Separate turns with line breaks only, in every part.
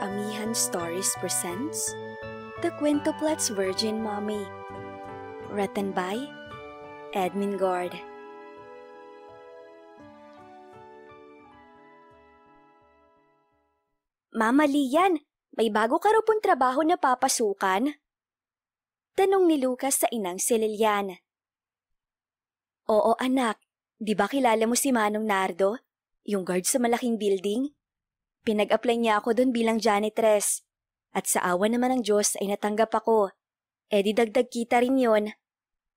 Amihan Stories presents The Quintuplets Virgin Mommy. Written by Edmin Gord. Mama Lian, may bago ka raw pong trabaho na papasukan? Tanong ni Lucas sa inang si Lilian. Oo anak, di ba kilala mo si Manong Nardo? Yung guard sa malaking building? Pinag-apply niya ako doon bilang janitress. At sa awa naman ng Diyos ay natanggap ako. E di dagdag kita rin yon.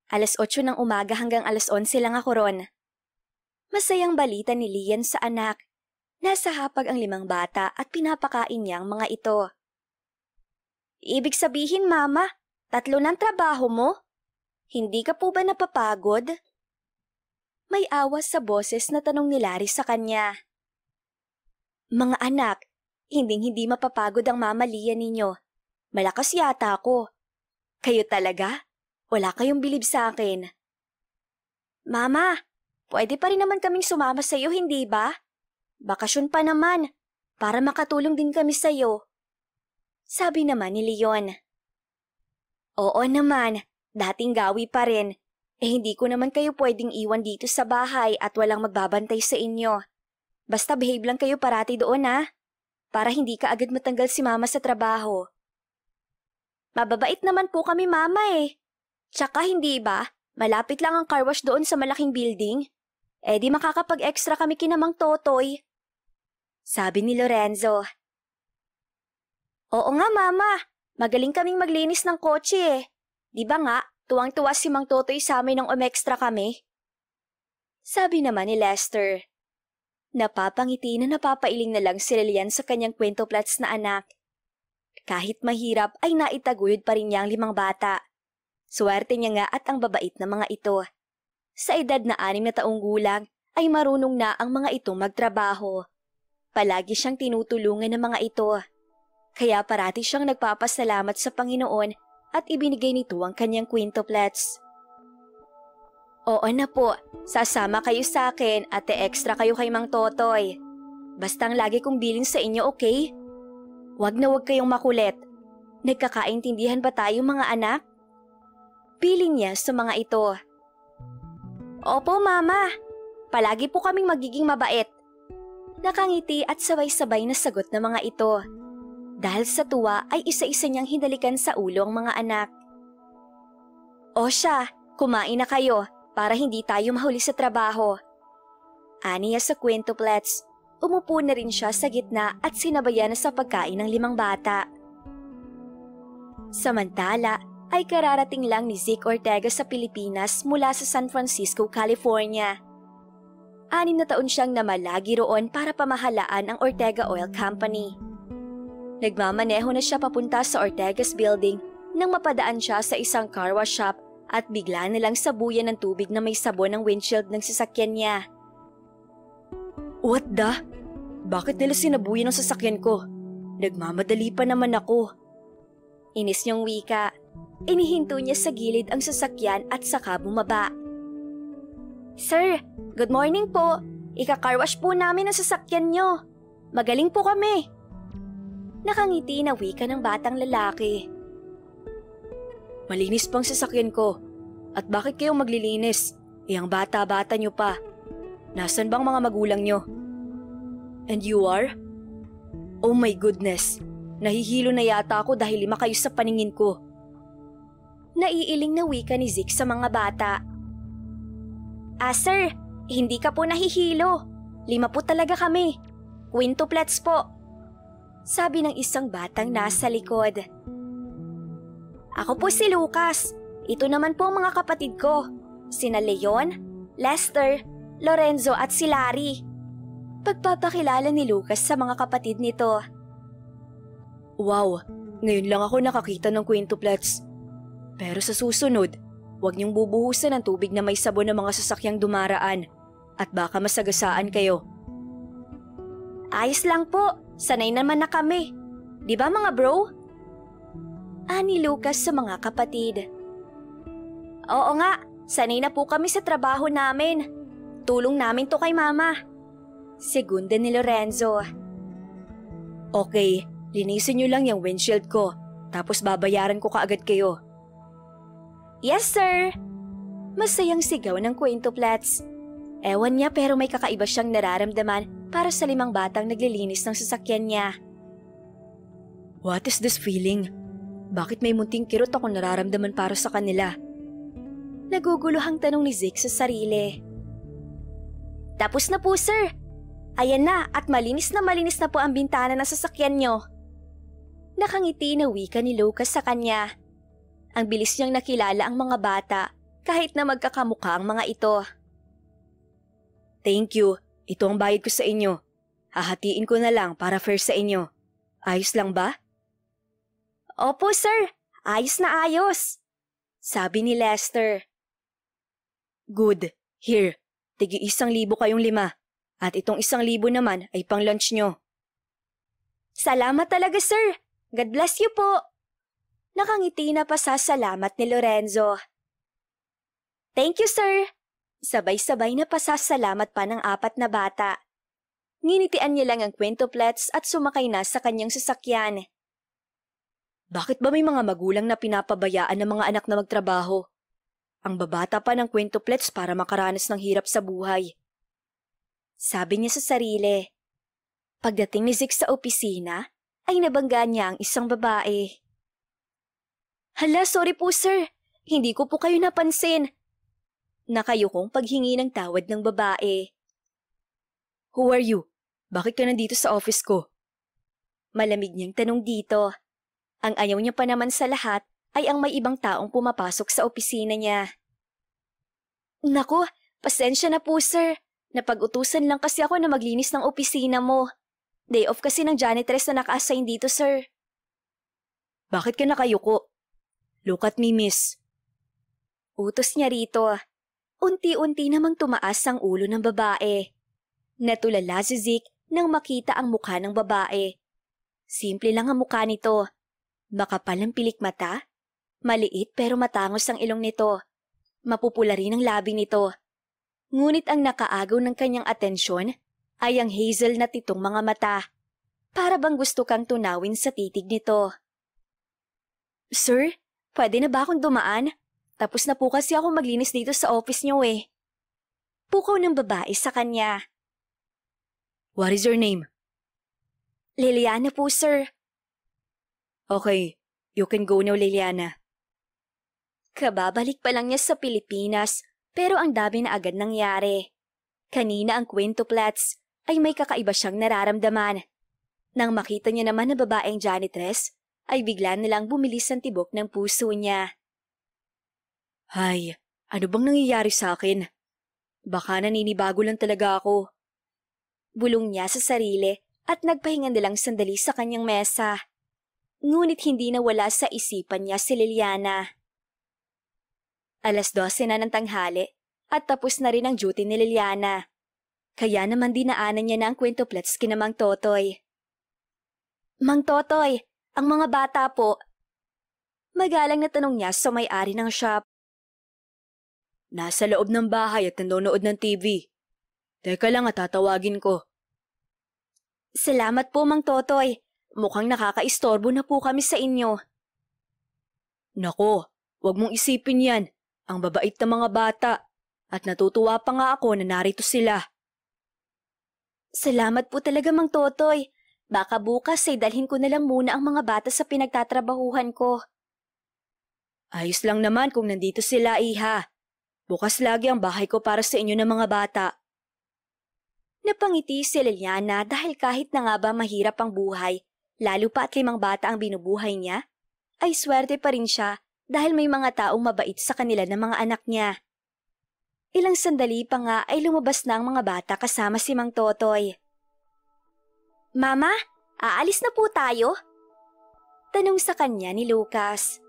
8:00 ng umaga hanggang 11:00 lang ako ron. Masayang balita ni Lian sa anak. Nasa hapag ang 5 bata at pinapakain niya ang mga ito. Ibig sabihin, Mama, 3 ng trabaho mo? Hindi ka po ba napapagod? May awas sa boses na tanong ni Larry sa kanya. Mga anak, hindi mapapagod ang Mama Lian ninyo. Malakas yata ako. Kayo talaga? Wala kayong bilib sa akin. Mama, pwede pa rin naman kaming sumama sa iyo, hindi ba? Bakasyon pa naman, para makatulong din kami sa iyo. Sabi naman ni Leon. Oo naman, dating gawi pa rin. Hindi ko naman kayo pwedeng iwan dito sa bahay at walang magbabantay sa inyo. Basta behave lang kayo parati doon para hindi ka agad matanggal si Mama sa trabaho. Mababait naman po kami Mama Tsaka hindi ba, malapit lang ang car wash doon sa malaking building? Di makakapag-extra kami kinamang Totoy. Sabi ni Lorenzo. Oo nga Mama, magaling kaming maglinis ng kotse Di ba nga, tuwang-tuwa si Mang Totoy sa amin nang umextra kami? Sabi naman ni Lester. Napapangiti na napapailing na lang si Lilian sa kanyang kwintuplets na anak. Kahit mahirap ay naitaguyod pa rin niya ang 5 bata. Swerte niya nga at ang babait na mga ito. Sa edad na 6 na taong gulang ay marunong na ang mga ito magtrabaho. Palagi siyang tinutulungan ng mga ito. Kaya parati siyang nagpapasalamat sa Panginoon at ibinigay nito ang kanyang quintuplets. Oo na po, sasama kayo sa akin at extra kayo kay Mang Totoy. Basta ang lagi kong bilin sa inyo, okay? Wag na wag kayong makulit. Nagkakaintindihan ba tayo mga anak? Bilin niya sa mga ito. Opo, Mama. Palagi po kaming magiging mabait. Nakangiti at sabay-sabay na sagot ng mga ito. Dahil sa tuwa ay isa-isa niyang hinalikan sa ulo ang mga anak. O siya, kumain na kayo para hindi tayo mahuli sa trabaho. Aniya sa quintuplets, umupo na rin siya sa gitna at sinabayan na sa pagkain ng 5 bata. Samantala ay kararating lang ni Zeke Ortega sa Pilipinas mula sa San Francisco, California. 6 na taon siyang namalagi roon para pamahalaan ang Ortega Oil Company. Nagmamaneho na siya papunta sa Ortega's building nang mapadaan siya sa isang car wash shop at bigla na lang sabuyan ng tubig na may sabon ng windshield ng sasakyan niya. What the? Bakit nila sinabuyan ang sasakyan ko? Nagmamadali pa naman ako. Inis niyang wika. Inihinto niya sa gilid ang sasakyan at saka bumaba. Sir, good morning po. Ika-car wash po namin ang sasakyan niyo. Magaling po kami. Nakangiti na wika ng batang lalaki. Malinis pang sasakyan ko. At bakit kayo maglilinis? Ang bata-bata nyo pa. Nasaan bang mga magulang nyo? And you are? Oh my goodness. Nahihilo na yata ako dahil 5 kayo sa paningin ko. Naiiling na wika ni Zeke sa mga bata. Sir, hindi ka po nahihilo. 5 po talaga kami. Quintuplets po. Sabi ng isang batang nasa likod. Ako po si Lucas. Ito naman po ang mga kapatid ko. Sina Leon, Lester, Lorenzo at si Larry. Pagpapakilala ni Lucas sa mga kapatid nito. Wow, ngayon lang ako nakakita ng quintuplets. Pero sa susunod, huwag niyong bubuhusan ng tubig na may sabon ng mga sasakyang dumaraan at baka masagasaan kayo. Ayos lang po, sanay naman na kami. Di ba mga bro? Ani Lucas sa mga kapatid. Oo nga, sanay na po kami sa trabaho namin. Tulong namin to kay Mama. Segunda ni Lorenzo. Okay, Linisin niyo lang yung windshield ko, tapos babayaran ko kaagad kayo. Yes, sir! Masayang sigaw ng kwintuplets. Ewan niya pero may kakaiba siyang nararamdaman para sa 5 batang naglilinis ng sasakyan niya. What is this feeling? Bakit may munting kirot ako nararamdaman para sa kanila? Naguguluhang tanong ni Zeke sa sarili. Tapos na po, sir. Ayan na at malinis na po ang bintana ng sasakyan niyo. Nakangiti na wika ni Lucas sa kanya. Ang bilis niyang nakilala ang mga bata kahit na magkakamukha ang mga ito. Thank you. Ito ang bayad ko sa inyo. Hahatiin ko na lang para fair sa inyo. Ayos lang ba? Opo, sir. Ayos na ayos. Sabi ni Lester. Good. Here. Tigi 1,000 kayong 5. At itong 1,000 naman ay pang lunch nyo. Salamat talaga, sir. God bless you po. Nakangiti na pasasalamat ni Lorenzo. Thank you, sir. Sabay-sabay na pasasalamat pa ng 4 na bata. Nginitian niya lang ang kwintuplets at sumakay na sa kanyang sasakyan. Bakit ba may mga magulang na pinapabayaan ng mga anak na magtrabaho? Ang babata pa ng kwintuplets para makaranas ng hirap sa buhay. Sabi niya sa sarili. Pagdating ni Zeke sa opisina, ay nabangga niya ang isang babae. Hala, sorry po sir. Hindi ko po kayo napansin. Nakayukong paghingi ng tawad ng babae. Who are you? Bakit ka nandito sa office ko? Malamig niyang tanong dito. Ang ayaw niya pa naman sa lahat ay ang may ibang taong pumapasok sa opisina niya. Naku, pasensya na po sir. Napag-utusan lang kasi ako na maglinis ng opisina mo. Day off kasi ng janitress na naka-assign dito sir. Bakit ka nakayuko? Look at me, miss. Utos niya rito. Unti-unti namang tumaas ang ulo ng babae. Natulala si Zeke nang makita ang mukha ng babae. Simple lang ang mukha nito. Makapal ang pilik mata. Maliit pero matangos ang ilong nito. Mapupula rin ang labi nito. Ngunit ang nakaagaw ng kanyang atensyon ay ang hazel na titong mga mata. Para bang gusto kang tunawin sa titig nito. Sir, pwede na ba akong dumaan? Tapos na po kasi ako maglinis dito sa office niyo eh. Pukaw ng babae sa kanya. What is your name? Liliana po, sir. Okay, you can go now, Liliana. Kababalik pa lang niya sa Pilipinas, pero ang dami na agad nangyari. Kanina ang kwintuplets ay may kakaiba siyang nararamdaman. Nang makita niya naman na babaeng janitress, ay bigla nilang bumilis ang tibok ng puso niya. Hay, ano bang nangyayari sa akin? Baka naninibago lang talaga ako. Bulong niya sa sarili at nagpahinga nilang sandali sa kanyang mesa. Ngunit hindi nawala sa isipan niya si Liliana. 12:00 na ng tanghali at tapos na rin ang duty ni Liliana. Kaya naman dinaanan niya na ang kwintuplets kina Mang Totoy. Mang Totoy, ang mga bata po. Magalang na tanong niya sa may-ari ng shop. Nasa loob ng bahay at nanonood ng TV. Teka lang at tatawagin ko. Salamat po, Mang Totoy. Mukhang nakakaistorbo na po kami sa inyo. Nako, wag mong isipin yan. Ang babait na mga bata. At natutuwa pa nga ako na narito sila. Salamat po talaga, Mang Totoy. Baka bukas ay dalhin ko na lang muna ang mga bata sa pinagtatrabahuhan ko. Ayos lang naman kung nandito sila, iha. Bukas lagi ang bahay ko para sa inyo ng mga bata. Napangiti si Liliana dahil kahit na nga ba mahirap ang buhay, lalo pa at 5 bata ang binubuhay niya, ay swerte pa rin siya dahil may mga taong mabait sa kanila ng mga anak niya. Ilang sandali pa nga ay lumabas na ang mga bata kasama si Mang Totoy. Mama, aalis na po tayo? Tanong sa kanya ni Lucas.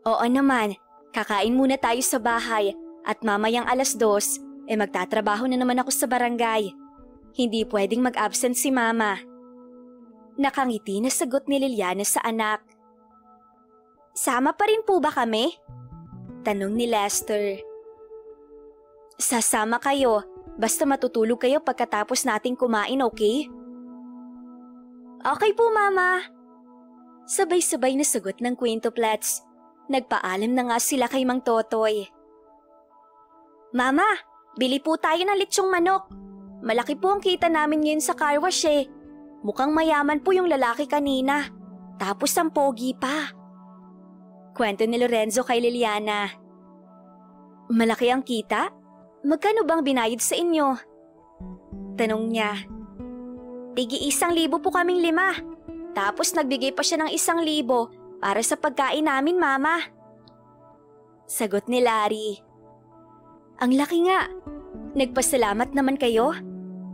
Oo naman. Kakain muna tayo sa bahay at mamayang 2:00 magtatrabaho na naman ako sa barangay. Hindi pwedeng mag-absent si Mama. Nakangiti na sagot ni Liliana sa anak. Sama pa rin po ba kami? Tanong ni Lester. Sasama kayo, basta matutulog kayo pagkatapos nating kumain, okay? Okay po, Mama. Sabay-sabay na sagot ng kwintuplets. Nagpaalam na nga sila kay Mang Totoy. Mama, bili po tayo ng litsong manok. Malaki po ang kita namin ngayon sa car wash eh. Mukhang mayaman po yung lalaki kanina. Tapos ang pogi pa. Kwento ni Lorenzo kay Liliana. Malaki ang kita? Magkano bang binayad sa inyo? Tanong niya. Tigi 1,000 po kaming 5. Tapos nagbigay pa siya ng 1,000 para sa pagkain namin, Mama. Sagot ni Larry. Ang laki nga. Nagpasalamat naman kayo.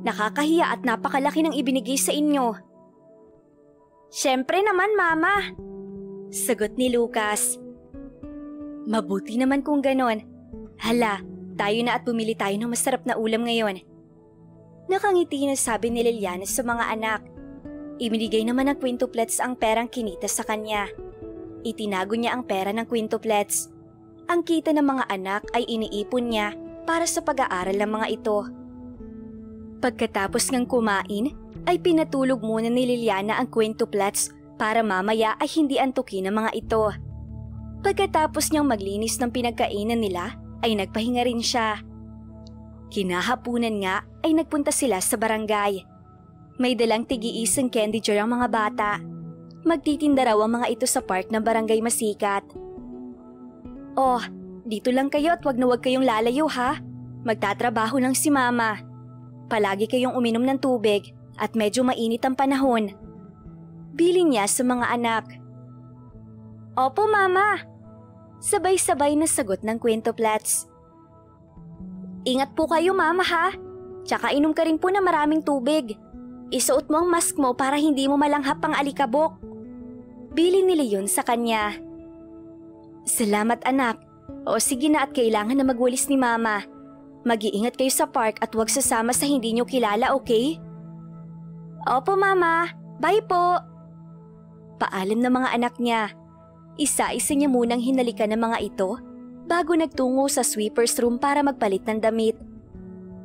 Nakakahiya at napakalaki ng ibinigay sa inyo. Siyempre naman, Mama. Sagot ni Lucas. Mabuti naman kung ganon. Hala, tayo na at bumili tayo ng masarap na ulam ngayon. Nakangiti na sabi ni Liliana sa mga anak. Ibinigay naman ng quintuplets ang perang kinita sa kanya. Itinago niya ang pera ng quintuplets. Ang kita ng mga anak ay iniipon niya para sa pag-aaral ng mga ito. Pagkatapos ngang kumain, ay pinatulog muna ni Liliana ang quintuplets para mamaya ay hindi antukin ng mga ito. Pagkatapos niyang maglinis ng pinagkainan nila, ay nagpahinga rin siya. Kinahapunan nga ay nagpunta sila sa barangay. May dalang tig-iisang candy jar ang mga bata. Magtitinda raw ang mga ito sa park ng barangay Masikat. Oh, dito lang kayo at wag na wag kayong lalayo ha. Magtatrabaho lang si Mama. Palagi kayong uminom ng tubig at medyo mainit ang panahon. Bilin niya sa mga anak. Opo, Mama. Sabay-sabay na sagot ng quintuplets. Ingat po kayo, Mama ha. Tsaka inom ka rin po na maraming tubig. Isuot mo ang mask mo para hindi mo malanghap ang alikabok. Bilin ni Leon sa kanya. Salamat anak. O sige na at kailangan na magwalis ni Mama. Mag-iingat kayo sa park at huwag sasama sa hindi nyo kilala, okay? Opo, Mama. Bye po. Paalam ng mga anak niya. Isa-isa niya munang hinalikan ng mga ito bago nagtungo sa sweeper's room para magpalit ng damit.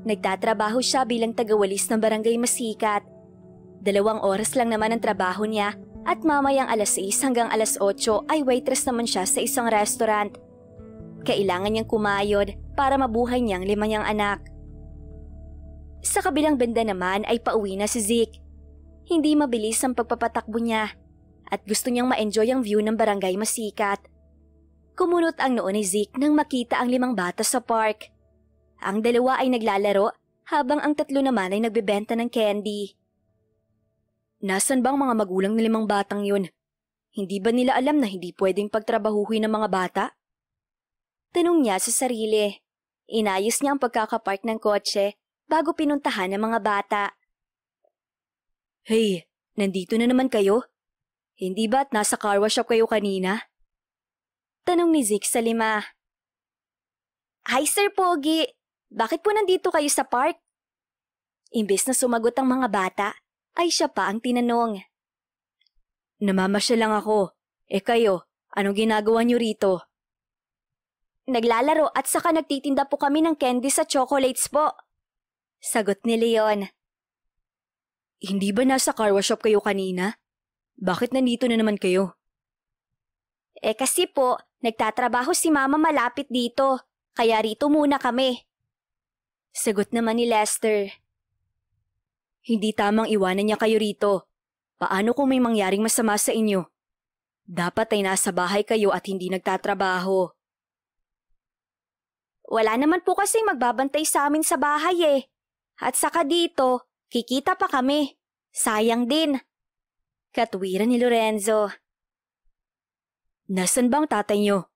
Nagtatrabaho siya bilang tagawalis ng barangay Masikat. 2 oras lang naman ang trabaho niya at mamayang alas 6 hanggang alas 8 ay waitress naman siya sa isang restaurant. Kailangan niyang kumayod para mabuhay niyang 5 niyang anak. Sa kabilang banda naman ay pauwi na si Zeke. Hindi mabilis ang pagpapatakbo niya at gusto niyang ma-enjoy ang view ng barangay Masikat. Kumunot ang noo ni Zeke nang makita ang 5 bata sa park. Ang 2 ay naglalaro habang ang 3 naman ay nagbebenta ng candy. Nasaan bang mga magulang ng 5 batang yun? Hindi ba nila alam na hindi pwedeng pagtrabahuhin ng mga bata? Tanong niya sa sarili. Inayos niya ang pagkakapark ng kotse bago pinuntahan ng mga bata. Hey, nandito na naman kayo? Hindi ba't nasa car wash shop kayo kanina? Tanong ni Zeke sa 5. Hi Sir Pogi, bakit po nandito kayo sa park? Imbes na sumagot ang mga bata, ay siya pa ang tinanong. Namamasya lang ako. Kayo, anong ginagawa niyo rito? Naglalaro at saka nagtitinda po kami ng candy sa chocolates po. Sagot ni Leon. Hindi ba nasa car wash shop kayo kanina? Bakit nandito na naman kayo? Kasi po, nagtatrabaho si Mama malapit dito, kaya rito muna kami. Sagot naman ni Lester. Hindi tamang iwanan niya kayo rito. Paano kung may mangyaring masama sa inyo? Dapat ay nasa bahay kayo at hindi nagtatrabaho. Wala naman po kasing magbabantay sa amin sa bahay eh. At saka dito, kikita pa kami. Sayang din. Katwiran ni Lorenzo. Nasaan bang tatay nyo?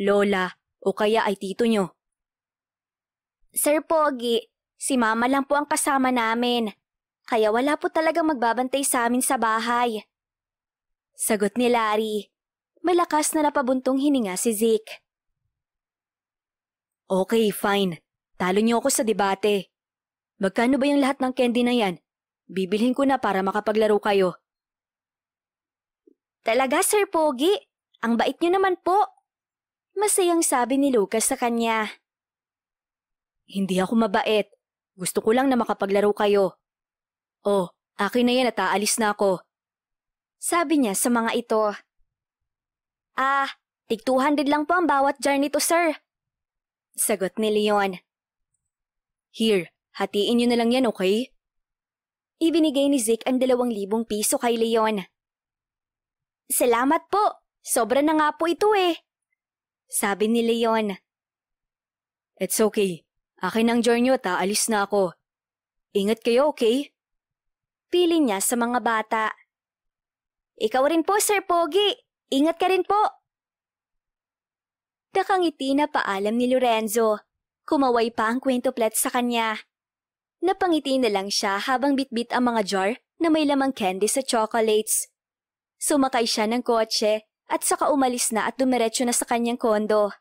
Lola o kaya ay tito nyo? Sir Pogi, si Mama lang po ang kasama namin. Kaya wala po talagang magbabantay sa amin sa bahay. Sagot ni Larry. Malakas na napabuntong hininga si Zeke. Okay, fine. Talo niyo ako sa debate. Magkano ba yung lahat ng candy na yan? Bibilhin ko na para makapaglaro kayo. Talaga, Sir Pogi? Ang bait niyo naman po. Masayang sabi ni Lucas sa kanya. Hindi ako mabait. Gusto ko lang na makapaglaro kayo. Oh, akin na yan at aalis na ako. Sabi niya sa mga ito. Tig 200 lang po ang bawat jar nito, sir. Sagot ni Leon. Here, hatiin niyo na lang yan, okay? Ibinigay ni Zeke ang 2,000 piso kay Leon. Salamat po, sobra na nga po ito eh. Sabi ni Leon. It's okay, akin ang jar niyo at aalis na ako. Ingat kayo, okay? Pili niya sa mga bata. Ikaw rin po, Sir Pogi. Ingat ka rin po. Nakangiti na paalam ni Lorenzo. Kumaway pa ang kwentoplet sa kanya. Napangiti na lang siya habang bitbit ang mga jar na may lamang candies at chocolates. Sumakay siya ng kotse at saka umalis na at dumiretso na sa kanyang kondo.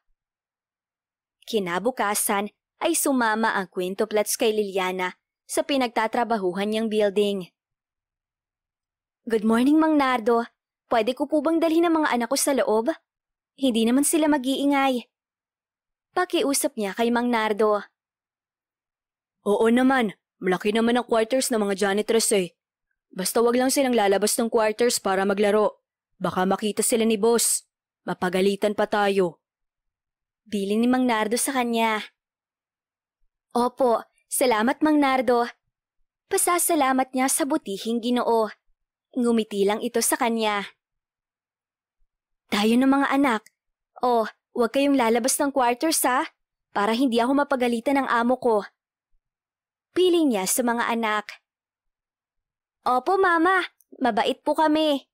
Kinabukasan ay sumama ang kwintoplets kay Liliana sa pinagtatrabahuhan niyang building. Good morning, Mang Nardo. Pwede ko po bang dalhin ang mga anak ko sa loob? Hindi naman sila mag-iingay. Pakiusap niya kay Mang Nardo. Oo naman, malaki naman ang quarters ng mga janitress eh. Basta wag lang silang lalabas ng quarters para maglaro. Baka makita sila ni boss. Mapagalitan pa tayo. Bili ni Mang Nardo sa kanya. Opo, salamat Mang Nardo. Pasasalamat niya sa butihing Ginoo. Ngumiti lang ito sa kanya. Tayo ng mga anak. Huwag kayong lalabas ng quarters ha, para hindi ako mapagalitan ng amo ko. Piling niya sa mga anak. Opo mama, mabait po kami.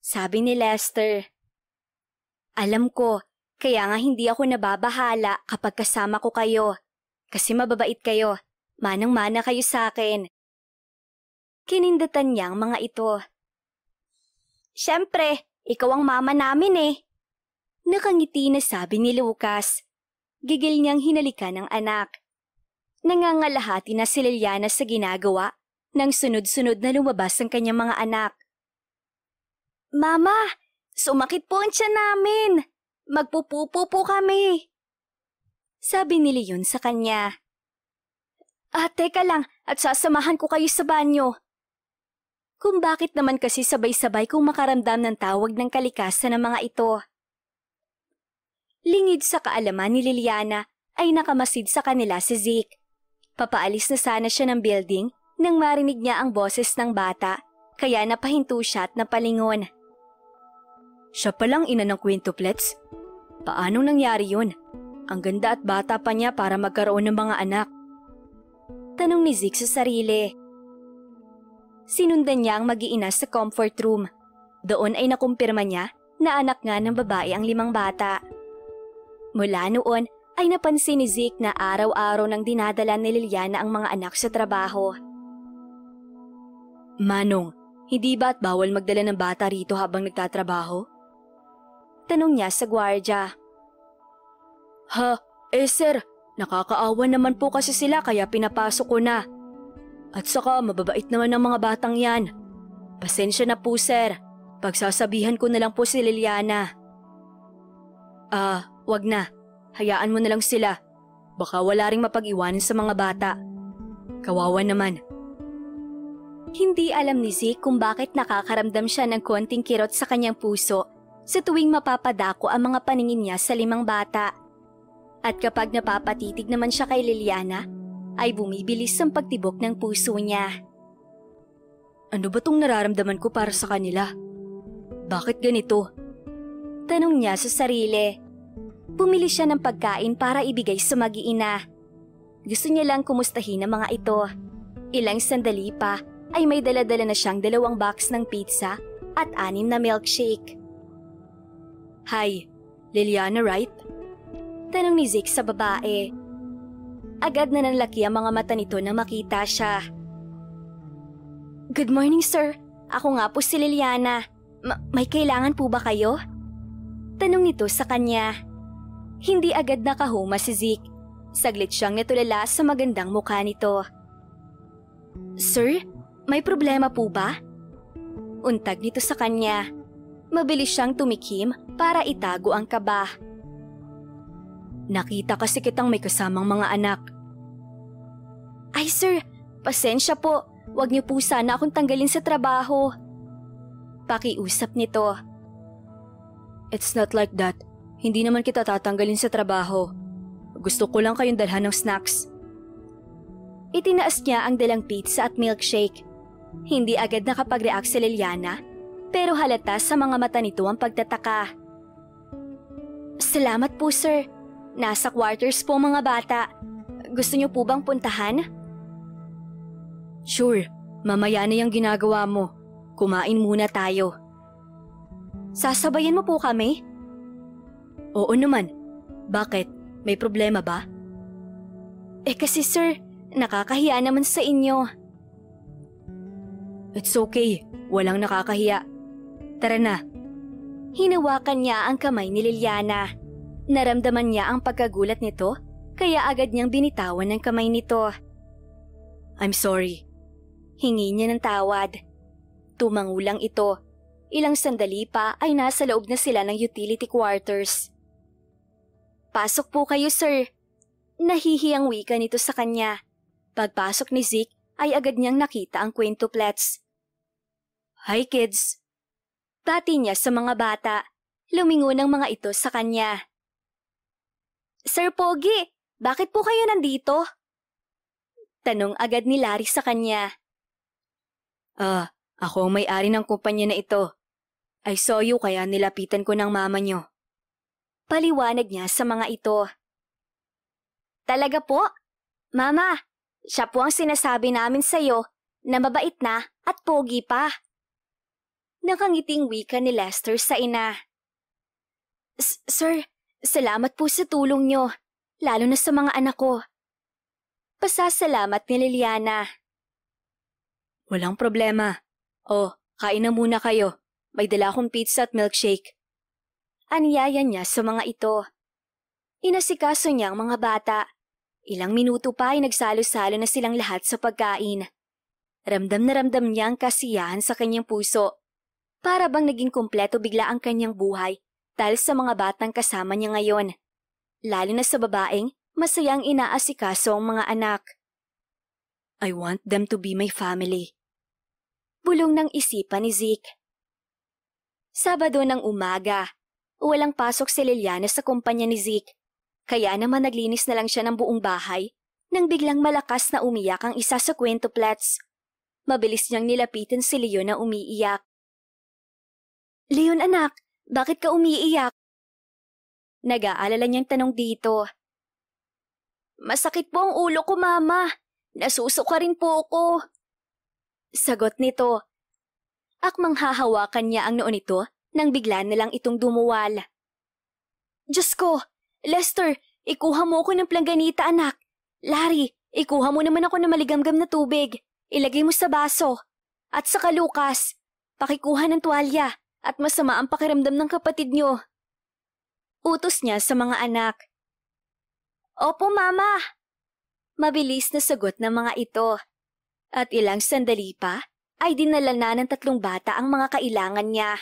Sabi ni Lester. Alam ko, kaya nga hindi ako nababahala kapag kasama ko kayo. Kasi mababait kayo, manang-mana kayo sa akin. Kinindatan niya ang mga ito. Siyempre, ikaw ang mama namin eh. Nakangiti na sabi ni Lucas. Gigil niyang hinalikan ng anak. Nangangalahati na si Liliana sa ginagawa nang sunod-sunod na lumabas ang kanyang mga anak. Mama, sumakit po ang tiyan namin. Magpupupo po kami. Sabi ni Leon sa kanya. Teka lang at sasamahan ko kayo sa banyo. Kung bakit naman kasi sabay-sabay kung makaramdam ng tawag ng kalikasan ng mga ito. Lingid sa kaalaman ni Liliana ay nakamasid sa kanila si Zeke. Papaalis na sana siya ng building nang marinig niya ang boses ng bata, kaya napahinto siya at napalingon. Siya palang ina ng quintuplets? Paanong nangyari yun? Ang ganda at bata pa niya para magkaroon ng mga anak. Tanong ni Zeke sa sarili. Sinundan niya ang mag-iina sa comfort room. Doon ay nakumpirma niya na anak nga ng babae ang 5 bata. Mula noon ay napansin ni Zeke na araw-araw nang dinadala ni Liliana ang mga anak sa trabaho. Manong, hindi ba at bawal magdala ng bata rito habang nagtatrabaho? Tanong niya sa gwardya. Sir, nakakaawa naman po kasi sila kaya pinapasok ko na. At saka mababait naman ang mga batang yan. Pasensya na po sir, pagsasabihan ko na lang po si Liliana. Wag na, hayaan mo na lang sila. Baka wala ring mapag-iwanan sa mga bata. Kawawa naman. Hindi alam ni Zeke kung bakit nakakaramdam siya ng konting kirot sa kanyang puso sa tuwing mapapadako ang mga paningin niya sa 5 bata. At kapag napapatitig naman siya kay Liliana, ay bumibilis ang pagtibok ng puso niya. Ano ba tong nararamdaman ko para sa kanila? Bakit ganito? Tanong niya sa sarili. Bumili siya ng pagkain para ibigay sa mag-iina. Gusto niya lang kumustahin ang mga ito. Ilang sandali pa ay may dala-dala na siyang 2 box ng pizza at 6 na milkshake. Hi, Liliana right? Tanong ni Zeke sa babae. Agad na nanlaki ang mga mata nito na makita siya. Good morning sir, ako nga po si Liliana. May kailangan po ba kayo? Tanong nito sa kanya. Hindi agad nakahuma si Zeke. Saglit siyang natulala sa magandang mukha nito. Sir, may problema po ba? Untag nito sa kanya. Mabilis siyang tumikim para itago ang kaba. Nakita kasi kitang may kasamang mga anak. Ay sir, pasensya po. Huwag niyo po sana akong tanggalin sa trabaho. Pakiusap nito. It's not like that. Hindi naman kita tatanggalin sa trabaho. Gusto ko lang kayong dalhan ng snacks. Itinaas niya ang dalang pizza at milkshake. Hindi agad nakapag-react si Liliana, pero halata sa mga mata nito ang pagtataka. Salamat po, sir. Nasa quarters po mga bata. Gusto niyo po bang puntahan? Sure, mamaya na yung ginagawa mo. Kumain muna tayo. Sasabayan mo po kami? Oo naman. Bakit? May problema ba? Kasi sir, nakakahiya naman sa inyo. It's okay. Walang nakakahiya. Tara na. Hinawakan niya ang kamay ni Liliana. Naramdaman niya ang pagkagulat nito, kaya agad niyang binitawan ng kamay nito. I'm sorry. Hingi niya ng tawad. Tumangulang ito. Ilang sandali pa ay nasa loob na sila ng utility quarters. Pasok po kayo, sir. Nahihiyang wika nito sa kanya. Pagpasok ni Zeke ay agad niyang nakita ang quintuplets. Hi kids. Bati niya sa mga bata. Lumingon ang mga ito sa kanya. Sir Pogi, bakit po kayo nandito? Tanong agad ni Larry sa kanya. Ako ang may-ari ng kumpanya na ito. I saw you kaya nilapitan ko ng mama niyo. Paliwanag niya sa mga ito. Talaga po? Mama, siya po ang sinasabi namin sa iyo na mabait na at pogi pa. Nakangiting wika ni Lester sa ina. Sir, salamat po sa tulong niyo, lalo na sa mga anak ko. Pasasalamat ni Liliana. Walang problema. Kain na muna kayo. May dala akong pizza at milkshake. Anyaya niya sa mga ito. Inasikaso niya ang mga bata. Ilang minuto pa ay nagsalo-salo na silang lahat sa pagkain. Ramdam na ramdam niya ang kasiyahan sa kanyang puso. Para bang naging kumpleto bigla ang kanyang buhay dahil sa mga batang kasama niya ngayon. Lalo na sa babaeng masayang inaasikaso ang mga anak. I want them to be my family. Bulong ng isipan ni Zeke. Sabado ng umaga, walang pasok si Liliana sa kumpanya ni Zeke. Kaya naman naglinis na lang siya ng buong bahay nang biglang malakas na umiyak ang isa sa quintuplets. Mabilis niyang nilapitan si Leon na umiiyak. Leon anak, bakit ka umiiyak? Nag-aalala niyang tanong dito. Masakit po ang ulo ko, mama. Nasusuka rin po ako. Sagot nito. Akmang hahawakan niya ang noo nito nang bigla na lang itong dumuwal. Diyos ko! Lester, ikuha mo ako ng plangganita anak. Larry, ikuha mo naman ako ng maligamgam na tubig. Ilagay mo sa baso. At saka Lucas, pakikuha ng tuwalya at masama ang pakiramdam ng kapatid niyo. Utos niya sa mga anak. Opo, mama. Mabilis na sagot ng mga ito. At ilang sandali pa ay dinala na ng 3 bata ang mga kailangan niya.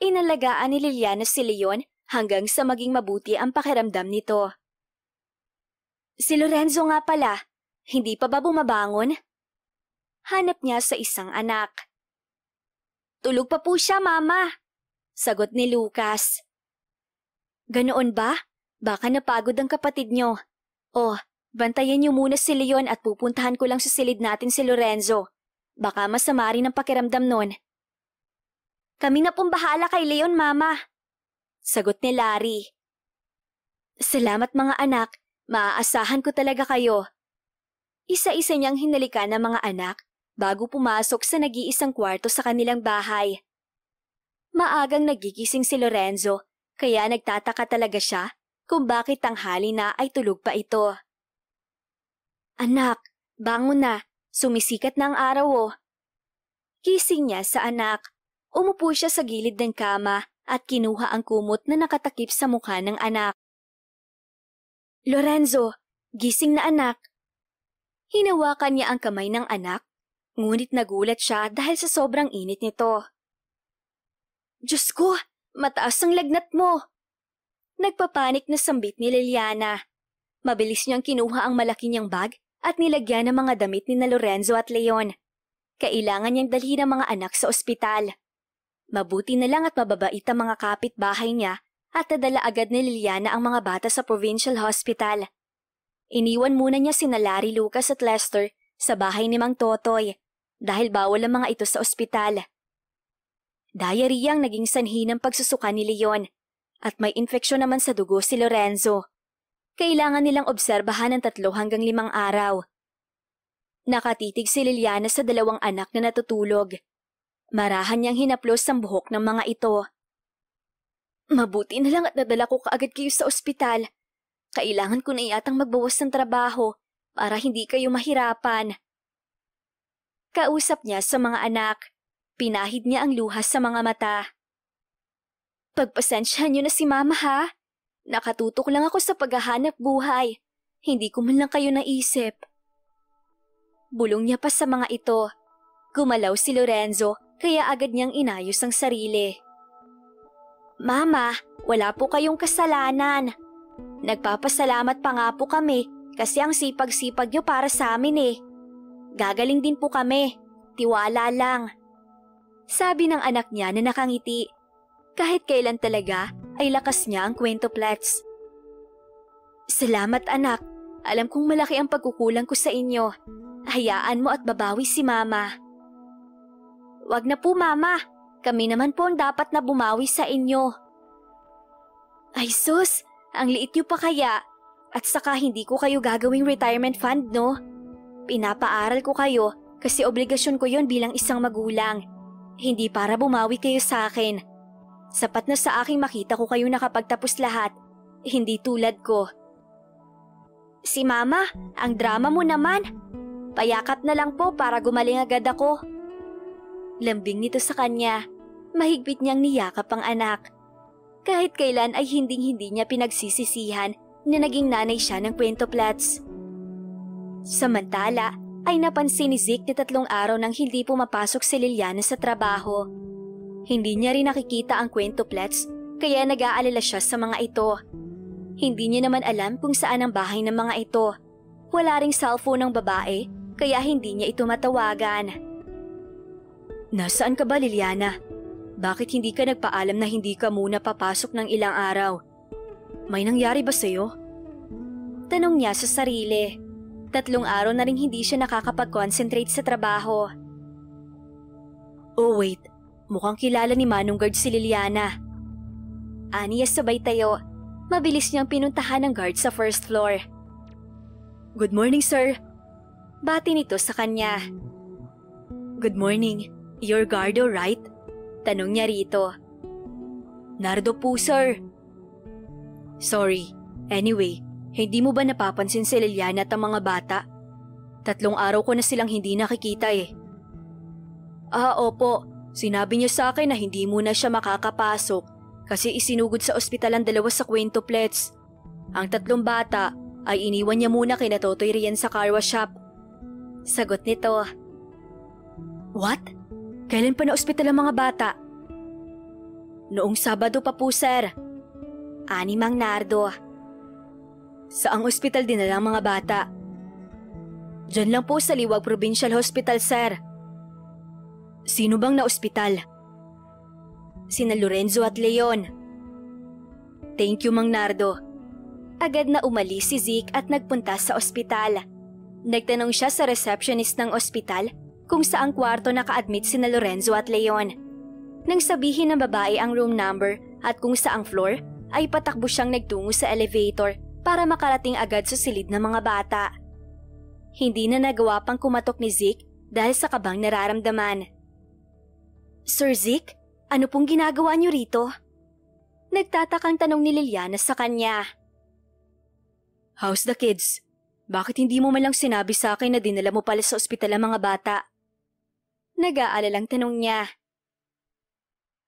Inalagaan ni Liliana si Leon hanggang sa maging mabuti ang pakiramdam nito. Si Lorenzo nga pala, hindi pa ba bumabangon? Hanap niya sa isang anak. Tulog pa po siya, mama. Sagot ni Lucas. Ganoon ba? Baka napagod ang kapatid niyo. Bantayan niyo muna si Leon at pupuntahan ko lang sa silid natin si Lorenzo. Baka masama rin ang pakiramdam nun. Kami na pong bahala kay Leon, mama. Sagot ni Larry. Salamat mga anak, maaasahan ko talaga kayo. Isa-isa niyang hinalikan ng mga anak bago pumasok sa nag-iisang kwarto sa kanilang bahay. Maagang nagigising si Lorenzo, kaya nagtataka talaga siya kung bakit tanghali na ay tulog pa ito. Anak, bangon na. Sumisikat na ang araw. Gising niya sa anak. Umupo siya sa gilid ng kama at kinuha ang kumot na nakatakip sa mukha ng anak. Lorenzo, gising na anak. Hinawakan niya ang kamay ng anak, ngunit nagulat siya dahil sa sobrang init nito. Diyos ko, mataas ang lagnat mo. Nagpapanik na sambit ni Liliana. Mabilis niyang kinuha ang malaki niyang bag at nilagyan ng mga damit ni na Lorenzo at Leon. Kailangan niyang dalhin ang mga anak sa ospital. Mabuti na lang at mababait ang mga kapitbahay niya at nadala agad ni Liliana ang mga bata sa provincial hospital. Iniwan muna niya sina Larry, Lucas at Lester sa bahay ni Mang Totoy dahil bawal ang mga ito sa ospital. Diarrhea ang naging sanhi ng pagsusuka ni Leon at may infeksyon naman sa dugo si Lorenzo. Kailangan nilang obserbahan ng 3 hanggang 5 araw. Nakatitig si Liliana sa 2 anak na natutulog. Marahan niyang hinaplos ang buhok ng mga ito. Mabuti na lang at nadala ko kaagad kayo sa ospital. Kailangan ko na yatang magbawas ng trabaho para hindi kayo mahirapan. Kausap niya sa mga anak. Pinahid niya ang luha sa mga mata. Pagpasensyahan niyo na si Mama ha. Nakatutok lang ako sa paghahanap buhay. Hindi ko man lang kayo naisip. Bulong niya pa sa mga ito. Gumalaw si Lorenzo kaya agad niyang inayos ang sarili. Mama, wala po kayong kasalanan. Nagpapasalamat pa nga po kami kasi ang sipag-sipag niyo para sa amin eh. Gagaling din po kami. Tiwala lang. Sabi ng anak niya na nakangiti. Kahit kailan talaga ay lakas niya ang kwentoplets. Salamat anak. Alam kong malaki ang pagkukulang ko sa inyo. Hayaan mo at babawi si Mama. Wag na po Mama. Kami naman po ang dapat na bumawi sa inyo. Ay sus, ang liit niyo pa kaya. At saka hindi ko kayo gagawing retirement fund no? Pinapaaral ko kayo kasi obligasyon ko yon bilang isang magulang. Hindi para bumawi kayo sa akin. Sapat na sa aking makita ko kayo nakapagtapos lahat. Hindi tulad ko. Si Mama, ang drama mo naman. Payakap na lang po para gumaling agad ako. Lambing nito sa kanya. Mahigpit niyang niyakap ang anak. Kahit kailan ay hinding-hindi niya pinagsisisihan na naging nanay siya ng kwentoplats. Samantala, ay napansin ni Zeke na 3 araw nang hindi pumapasok si Liliana sa trabaho. Hindi niya rin nakikita ang kwentoplats kaya nag-aalala siya sa mga ito. Hindi niya naman alam kung saan ang bahay ng mga ito. Wala ring cellphone ng babae kaya hindi niya ito matawagan. Nasaan ka ba Liliana? Bakit hindi ka nagpaalam na hindi ka muna papasok ng ilang araw? May nangyari ba sa'yo? Tanong niya sa sarili. 3 araw na rin hindi siya nakakapag-concentrate sa trabaho. Oh wait, mukhang kilala ni Manong Guard si Liliana. Aniya sabay tayo. Mabilis niyang pinuntahan ng guard sa first floor. Good morning, sir. Bati nito sa kanya. Good morning. You're Gardo, right? Tanong niya rito. Nardo po, sir. Sorry. Anyway, hindi mo ba napapansin si Liliana at ang mga bata? 3 araw ko na silang hindi nakikita eh. Opo. Sinabi niya sa akin na hindi muna siya makakapasok kasi isinugod sa ospital ang 2 sa kwentoplets. Ang 3 bata ay iniwan niya muna kina Totoy Rian sa car wash shop. Sagot nito. What? Kailan pa na ospital ang mga bata? Noong Sabado pa po, sir. Ani Mang Nardo. Saang ospital dinala ang mga bata? Diyan lang po sa Liwag Provincial Hospital, sir. Sino bang na-ospital? Sina Lorenzo at Leon. Thank you, Mang Nardo. Agad na umalis si Zeke at nagpunta sa ospital. Nagtanong siya sa receptionist ng ospital kung saang kwarto naka-admit sina Lorenzo at Leon. Nang sabihin ng babae ang room number at kung saang floor, ay patakbo siyang nagtungo sa elevator para makarating agad sa silid ng mga bata. Hindi na nagawa pang kumatok ni Zeke dahil sa kabang nararamdaman. Sir Zeke, ano pong ginagawa niyo rito? Nagtatakang tanong ni Liliana sa kanya. How's the kids? Bakit hindi mo malang sinabi sa akin na dinala mo pala sa ospital ang mga bata? Nag-aalalang tanong niya.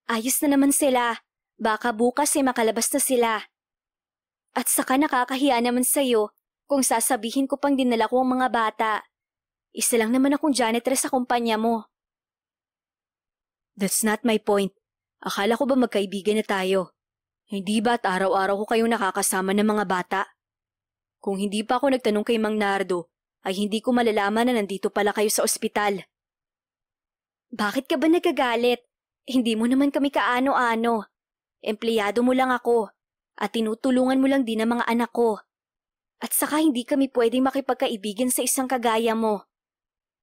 Ayos na naman sila. Baka bukas ay makalabas na sila. At saka nakakahiya naman sa'yo kung sasabihin ko pang dinala ko ang mga bata. Isa lang naman akong janitress sa kumpanya mo. That's not my point. Akala ko ba magkaibigan na tayo? Hindi ba't araw-araw ko kayong nakakasama ng mga bata? Kung hindi pa ako nagtanong kay Mang Nardo, ay hindi ko malalaman na nandito pala kayo sa ospital. Bakit ka ba nagagalit? Hindi mo naman kami kaano-ano. Empleyado mo lang ako at tinutulungan mo lang din ang mga anak ko. At saka hindi kami pwedeng makipagkaibigan sa isang kagaya mo.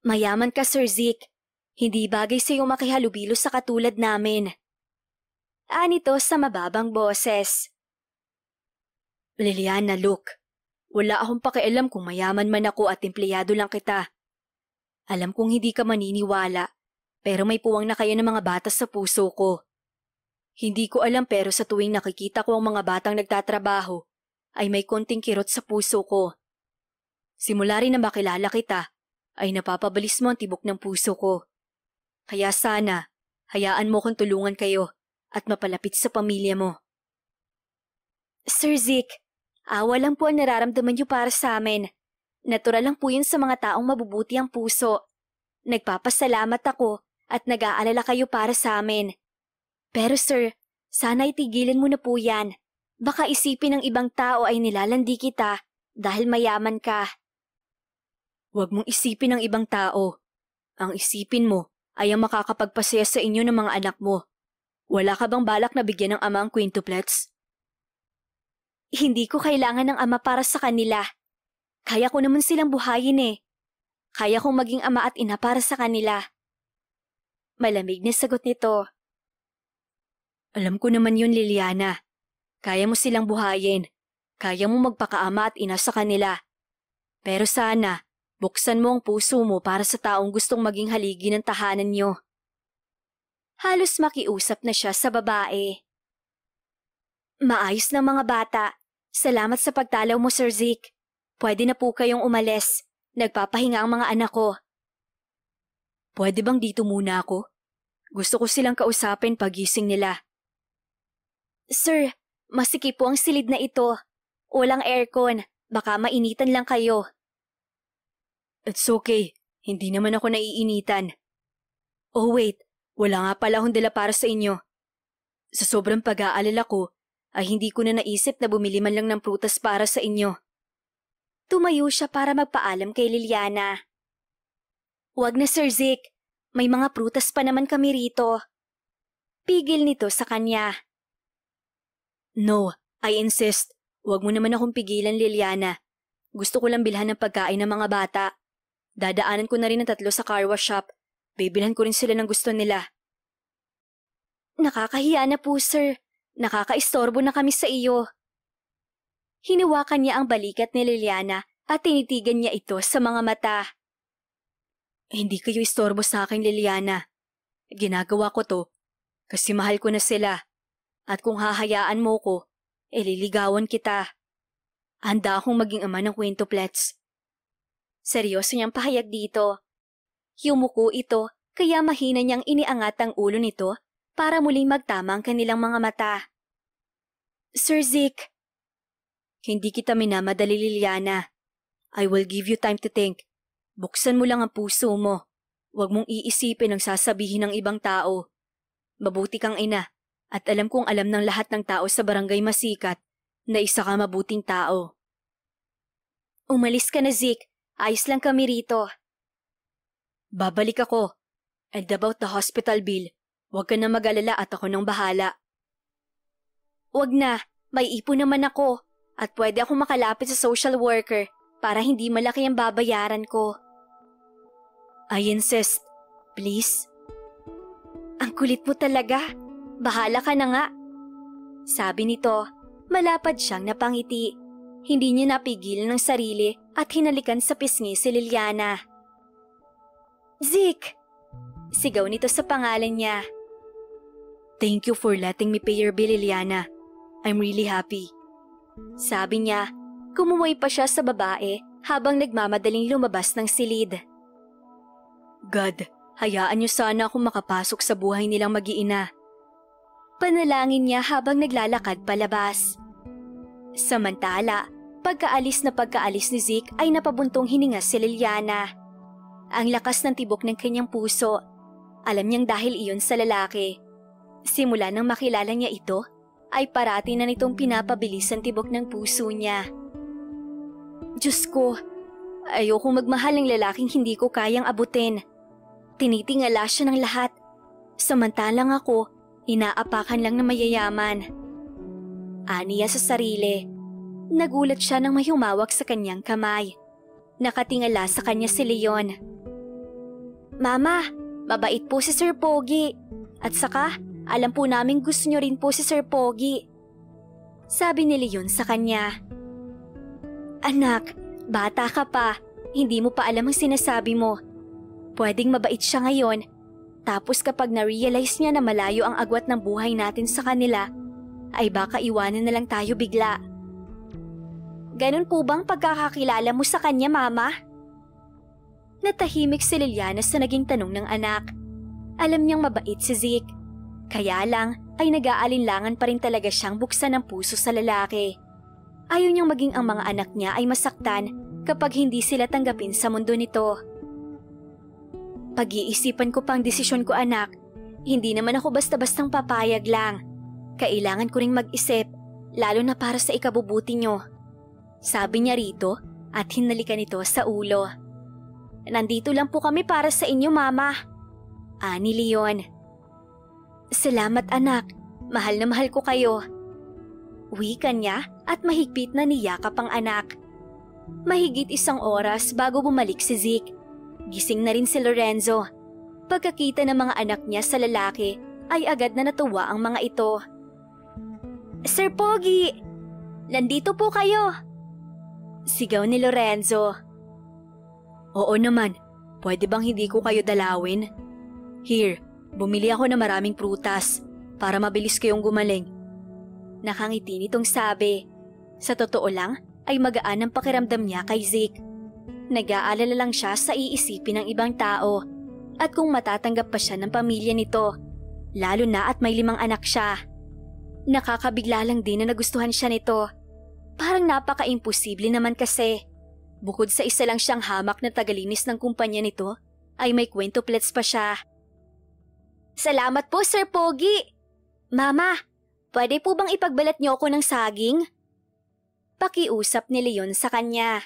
Mayaman ka, Sir Zeke. Hindi bagay sa iyo makihalubilo sa katulad namin. Anito sa mababang boses. Liliana, look. Wala akong pakialam kung mayaman man ako at empleyado lang kita. Alam kong hindi ka maniniwala, pero may puwang na kayo ng mga bata sa puso ko. Hindi ko alam pero sa tuwing nakikita ko ang mga batang nagtatrabaho, ay may konting kirot sa puso ko. Simula rin na makilala kita, ay napapabalis mo ang tibok ng puso ko. Kaya sana, hayaan mo kong tulungan kayo at mapalapit sa pamilya mo. Sir Zeke, awa lang po ang nararamdaman niyo para sa amin. Natural lang po yun sa mga taong mabubuti ang puso. Nagpapasalamat ako at nag-aalala kayo para sa amin. Pero sir, sana itigilin mo na po yan. Baka isipin ng ibang tao ay nilalandi kita dahil mayaman ka. Huwag mong isipin ng ibang tao. Ang isipin mo ay ang makakapagpasaya sa inyo ng mga anak mo. Wala ka bang balak na bigyan ng ama ang quintuplets? Hindi ko kailangan ng ama para sa kanila. Kaya ko naman silang buhayin eh. Kaya kong maging ama at ina para sa kanila. Malamig na sagot nito. Alam ko naman yun, Liliana. Kaya mo silang buhayin. Kaya mo magpakaama at ina sa kanila. Pero sana, buksan mo ang puso mo para sa taong gustong maging haligi ng tahanan niyo. Halos makiusap na siya sa babae. Maayos ng mga bata. Salamat sa pagtalaw mo, Sir Zeke. Pwede na po kayong umalis. Nagpapahinga ang mga anak ko. Pwede bang dito muna ako? Gusto ko silang kausapin pagising nila. Sir, masikip po ang silid na ito. Walang aircon. Baka mainitan lang kayo. It's okay. Hindi naman ako naiinitan. Oh wait, wala nga pala akong dala para sa inyo. Sa sobrang pag-aalala ko, ay hindi ko na naisip na bumili man lang ng prutas para sa inyo. Tumayo siya para magpaalam kay Liliana. Huwag na, Sir Zeke. May mga prutas pa naman kami rito. Pigil nito sa kanya. No, I insist. Huwag mo naman akong pigilan, Liliana. Gusto ko lang bilhan ng pagkain ng mga bata. Dadaanan ko na rin ng 3 sa car wash shop. Bibilhan ko rin sila ng gusto nila. Nakakahiya na po, sir. Nakakaistorbo na kami sa iyo. Hinawakan niya ang balikat ni Liliana at tinitigan niya ito sa mga mata. Hindi kayo istorbo sa akin, Liliana. Ginagawa ko to kasi mahal ko na sila. At kung hahayaan mo ko, liligawan kita. Handa akong maging ama ng quintuplets. Seryoso niyang pahayag dito. Yumuko ito kaya mahina niyang iniangat ang ulo nito para muling magtama ang kanilang mga mata. Sir Zeke. Hindi kita minamadali, Liliana. I will give you time to think. Buksan mo lang ang puso mo. Huwag mong iisipin ang sasabihin ng ibang tao. Mabuti kang ina at alam kong alam ng lahat ng tao sa barangay Masikat na isa ka mabuting tao. Umalis ka na, Zeke. Ayos lang kami rito. Babalik ako. And about the hospital bill, huwag ka na mag-alala at ako nang bahala. Huwag na. May ipon naman ako. At pwede akong makalapit sa social worker para hindi malaki ang babayaran ko. I insist. Please? Ang kulit mo talaga. Bahala ka na nga. Sabi nito, malapad siyang napangiti. Hindi niya napigilan ng sarili at hinalikan sa pisngi si Liliana. Zeke! Sigaw nito sa pangalan niya. Thank you for letting me pay your bill, Liliana. I'm really happy. Sabi niya, kumuway pa siya sa babae habang nagmamadaling lumabas ng silid. God, hayaan niyo sana akong makapasok sa buhay nilang mag-iina. Panalangin niya habang naglalakad palabas. Samantala, pagkaalis ni Zeke ay napabuntong hininga si Liliana. Ang lakas ng tibok ng kanyang puso. Alam niyang dahil iyon sa lalaki. Simula nang makilala niya ito, ay parati na nitong pinapabilis ang tibok ng puso niya. Diyos ko, ayokong magmahal ng lalaking hindi ko kayang abutin. Tinitingala siya ng lahat. Samantalang ako, inaapakan lang ng mayayaman. Aniya sa sarili. Nagulat siya nang may humawak sa kanyang kamay. Nakatingala sa kanya si Leon. Mama, mabait po si Sir Pogi. At saka, alam po namin gusto niyo rin po si Sir Pogi. Sabi ni Leon sa kanya. Anak, bata ka pa. Hindi mo pa alam ang sinasabi mo. Pwedeng mabait siya ngayon. Tapos kapag na-realize niya na malayo ang agwat ng buhay natin sa kanila, ay baka iwanan na lang tayo bigla. Ganun po bang pagkakakilala mo sa kanya, Mama? Natahimik si Liliana sa naging tanong ng anak. Alam niyang mabait si Zeke. Kaya lang ay nag-aalinlangan pa rin talaga siyang buksan ang puso sa lalaki. Ayaw niyang maging ang mga anak niya ay masaktan kapag hindi sila tanggapin sa mundo nito. Pag-iisipan ko pang desisyon ko, anak. Hindi naman ako basta-bastang papayag lang. Kailangan ko ring mag-isip, lalo na para sa ikabubuti niyo. Sabi niya rito at hinalikan ito sa ulo. Nandito lang po kami para sa inyo, Mama. Ani Leon. Salamat, anak. Mahal na mahal ko kayo. Wika niya at mahigpit na niyakap ang anak. Mahigit 1 oras bago bumalik si Zeke. Gising na rin si Lorenzo. Pagkakita ng mga anak niya sa lalaki, ay agad na natuwa ang mga ito. Sir Pogi! Nandito po kayo! Sigaw ni Lorenzo. Oo naman, pwede bang hindi ko kayo dalawin? Here, bumili ako ng maraming prutas para mabilis kayong gumaling. Nakangiti nitong sabi. Sa totoo lang, ay magaan ang pakiramdam niya kay Zeke. Nag-aalala lang siya sa iisipin ng ibang tao at kung matatanggap pa siya ng pamilya nito, lalo na at may 5 anak siya. Nakakabigla lang din na nagustuhan siya nito. Parang napaka-imposible naman kasi. Bukod sa isa lang siyang hamak na tagalinis ng kumpanya nito, ay may kwentuplets pa siya. Salamat po, Sir Pogi! Mama, pwede po bang ipagbalat niyo ako ng saging? Pakiusap ni Leon sa kanya.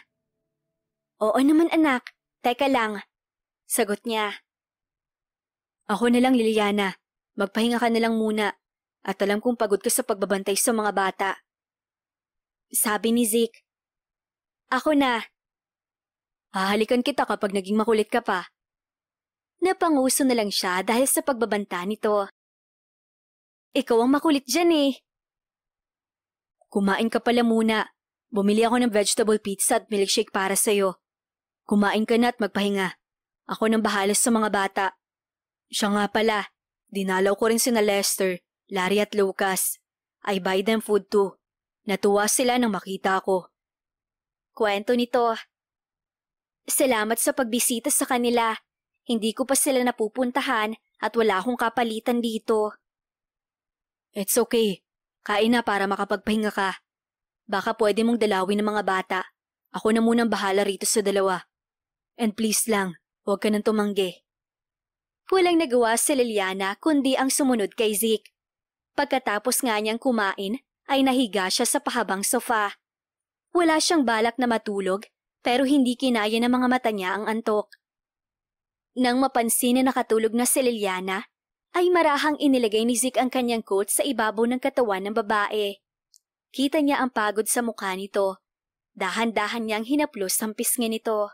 Oo naman, anak. Teka lang. Sagot niya. Ako na lang, Liliana. Magpahinga ka na lang muna. At alam kong pagod ka sa pagbabantay sa mga bata. Sabi ni Zeke. Ako na. Hahalikan kita kapag naging makulit ka pa. Napanguso na lang siya dahil sa pagbabanta nito. Ikaw ang makulit dyan eh. Kumain ka pala muna. Bumili ako ng vegetable pizza at milkshake para sa'yo. Kumain ka na at magpahinga. Ako nang bahala sa mga bata. Siya nga pala, dinalaw ko rin sina Lester, Larry at Lucas. I buy them food too. Natuwa sila nang makita ko. Kwento nito. Salamat sa pagbisita sa kanila. Hindi ko pa sila napupuntahan at wala akong kapalitan dito. It's okay. Kain na para makapagpahinga ka. Baka pwede mong dalawin ng mga bata. Ako na munang bahala rito sa 2. And please lang, huwag ka nang tumanggi. Walang nagawa si Liliana kundi ang sumunod kay Zeke. Pagkatapos nga niyang kumain, ay nahiga siya sa pahabang sofa. Wala siyang balak na matulog, pero hindi kinaya ng mga mata niya ang antok. Nang mapansin na nakatulog na si Liliana, ay marahang inilagay ni Zeke ang kanyang coat sa ibabaw ng katawan ng babae. Kita niya ang pagod sa mukha nito. Dahan-dahan niyang hinaplos ang pisngi nito.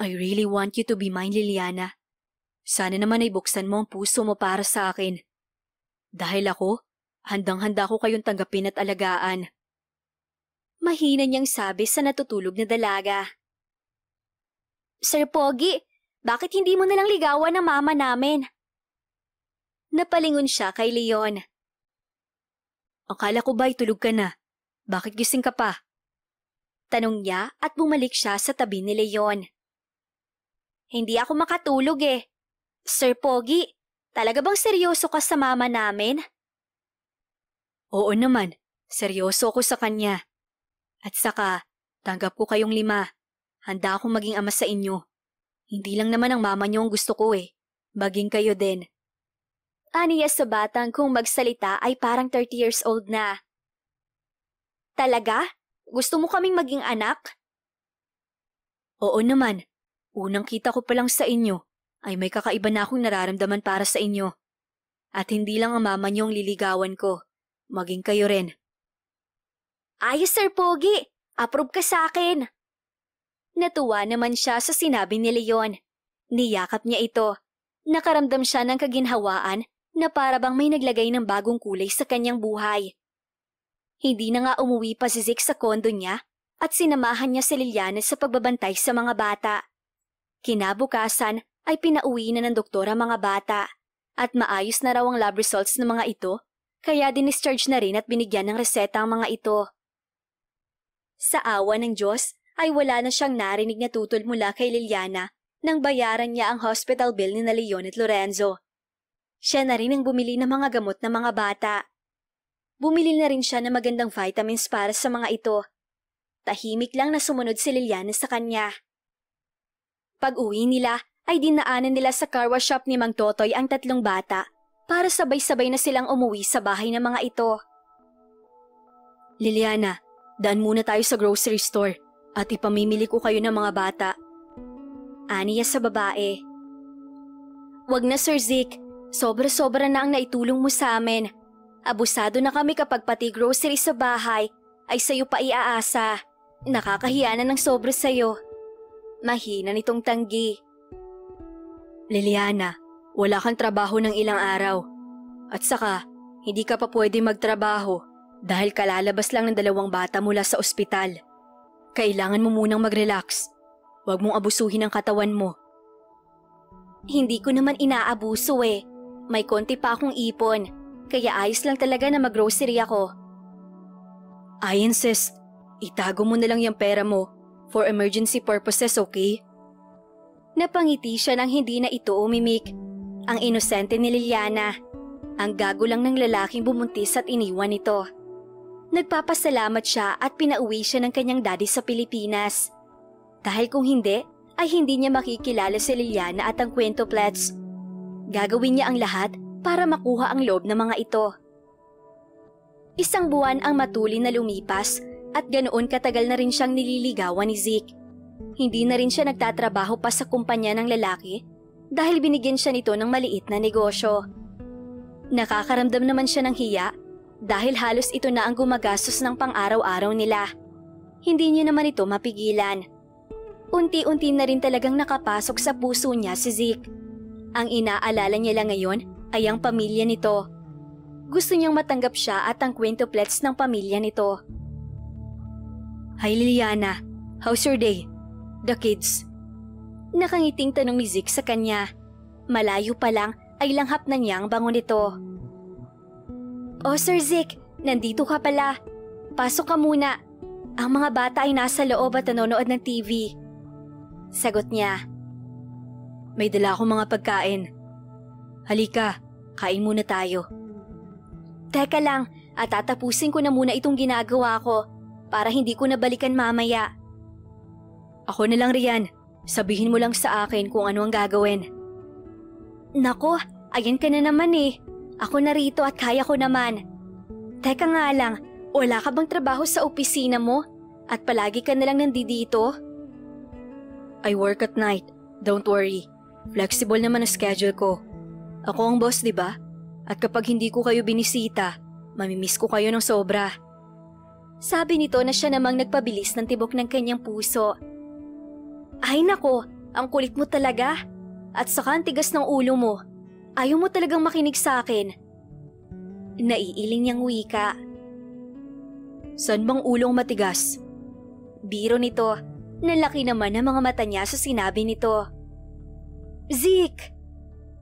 I really want you to be mine, Liliana. Sana naman ay buksan mo ang puso mo para sa akin. Dahil ako, handang-handa ko kayong tanggapin at alagaan. Mahina niyang sabi sa natutulog na dalaga. Sir Pogi, bakit hindi mo nalang ligawan ang mama namin? Napalingon siya kay Leon. Akala ko ba'y tulog ka na? Bakit gising ka pa? Tanong niya at bumalik siya sa tabi ni Leon. Hindi ako makatulog eh. Sir Pogi, talaga bang seryoso ka sa mama namin? Oo naman, seryoso ako sa kanya. At saka, tanggap ko kayong 5. Handa akong maging ama sa inyo. Hindi lang naman ang mama niyo ang gusto ko eh. Maging kayo din. Aniya sa batang kung magsalita ay parang 30 years old na. Talaga? Gusto mo kaming maging anak? Oo naman. Unang kita ko pa lang sa inyo. ay may kakaiba na akong nararamdaman para sa inyo. At hindi lang ang mama niyong liligawan ko, maging kayo rin. Ayos, Sir Pogi! Approve ka sa akin! Natuwa naman siya sa sinabi ni Leon. Niyakap niya ito. Nakaramdam siya ng kaginhawaan na para bang may naglagay ng bagong kulay sa kanyang buhay. Hindi na nga umuwi pa si Zeke sa kondo niya at sinamahan niya si Liliana sa pagbabantay sa mga bata. Kinabukasan ay pinauwi na ng doktor ang mga bata at maayos na raw ang lab results ng mga ito, kaya dinischarge na rin at binigyan ng reseta ang mga ito. Sa awa ng Diyos ay wala na siyang narinig na tutol mula kay Liliana nang bayaran niya ang hospital bill ni Leon at Lorenzo. Siya na rin ang bumili ng mga gamot ng mga bata. Bumili na rin siya ng magandang vitamins para sa mga ito. Tahimik lang na sumunod si Liliana sa kanya. Pag-uwi nila ay dinaanan nila sa car wash shop ni Mang Totoy ang tatlong bata para sabay-sabay na silang umuwi sa bahay ng mga ito. Liliana, daan muna tayo sa grocery store at ipamimili ko kayo ng mga bata. Aniya sa babae. Wag na, Sir Zeke. Sobra-sobra na ang naitulong mo sa amin. Abusado na kami kapag pati grocery sa bahay ay sa'yo pa iaasa. Nakakahiya na ng sobra sa'yo. Mahina nitong tanggi. Liliana, wala kang trabaho ng ilang araw. At saka, hindi ka pa pwede magtrabaho dahil kalalabas lang ng 2 bata mula sa ospital. Kailangan mo munang mag-relax. Huwag mong abusuhin ang katawan mo. Hindi ko naman inaabuso eh. May konti pa akong ipon, kaya ayos lang talaga na mag-grocery ako. Ay, insist. Itago mo na lang yung pera mo for emergency purposes, okay? Napangiti siya nang hindi na ito umimik. Ang inosente ni Liliana. Ang gago lang ng lalaking bumuntis at iniwan ito. Nagpapasalamat siya at pinauwi siya ng kanyang daddy sa Pilipinas. Dahil kung hindi, ay hindi niya makikilala si Liliana at ang kwentoplets. Gagawin niya ang lahat para makuha ang loob ng mga ito. 1 buwan ang matuli na lumipas at ganoon katagal na rin siyang nililigawan ni Zeke. Hindi na rin siya nagtatrabaho pa sa kumpanya ng lalaki dahil binigyan siya nito ng maliit na negosyo. Nakakaramdam naman siya ng hiya dahil halos ito na ang gumagastos ng pang-araw-araw nila. Hindi niya naman ito mapigilan. Unti-unti na rin talagang nakapasok sa puso niya si Zeke. Ang inaalala niya lang ngayon ay ang pamilya nito. Gusto niyang matanggap siya at ang kwentoplets ng pamilya nito. Hi Liliana, how's your day? The kids? Nakangiting tanong ni Zeke sa kanya. Malayo pa lang ay langhap na niya ang bango nito. Oh Sir Zeke, nandito ka pala. Pasok ka muna. Ang mga bata ay nasa loob at nanonood ng TV. Sagot niya. May dala akong mga pagkain. Halika, kain muna tayo. Teka lang, at tatapusin ko na muna itong ginagawa ko para hindi ko nabalikan mamaya. Ako na lang Rian, sabihin mo lang sa akin kung ano ang gagawin. Nako, ayan ka na naman eh. Ako na rito at kaya ko naman. Teka nga lang, wala ka bang trabaho sa opisina mo? At palagi ka na lang nandito? I work at night, don't worry. Flexible naman ang schedule ko. Ako ang boss, di ba? At kapag hindi ko kayo binisita, mamimiss ko kayo ng sobra. Sabi nito na siya namang nagpabilis ng tibok ng kanyang puso. Ay nako, ang kulit mo talaga. At saka ang tigas ng ulo mo. Ayaw mo talagang makinig sa akin. Naiiling niyang wika. San bang ulong matigas? Biro nito. Nalaki naman ang mga mata niya sa sinabi nito. Zeke!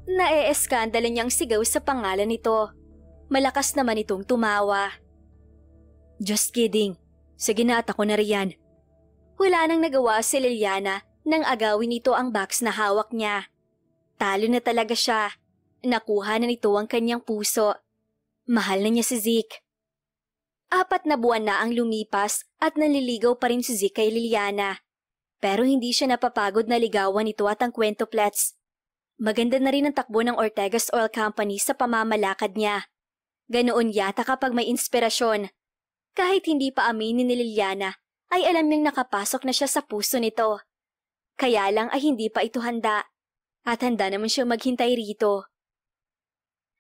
Nae-eskandalo niyang sigaw sa pangalan nito. Malakas naman itong tumawa. Just kidding. Sige na at ako na riyan. Wala nang nagawa si Liliana nang agawin nito ang box na hawak niya. Talo na talaga siya. Nakuha na nito ang kanyang puso. Mahal na niya si Zeke. 4 na buwan na ang lumipas at naliligaw pa rin si Zeke kay Liliana. Pero hindi siya napapagod na ligawan ito at ang kwentoplets. Maganda na rin ang takbo ng Ortega's Oil Company sa pamamalakad niya. Ganoon yata kapag may inspirasyon. Kahit hindi pa aminin ni Liliana, ay alam niyang nakapasok na siya sa puso nito. Kaya lang ay hindi pa ito handa. At handa naman siya maghintay rito.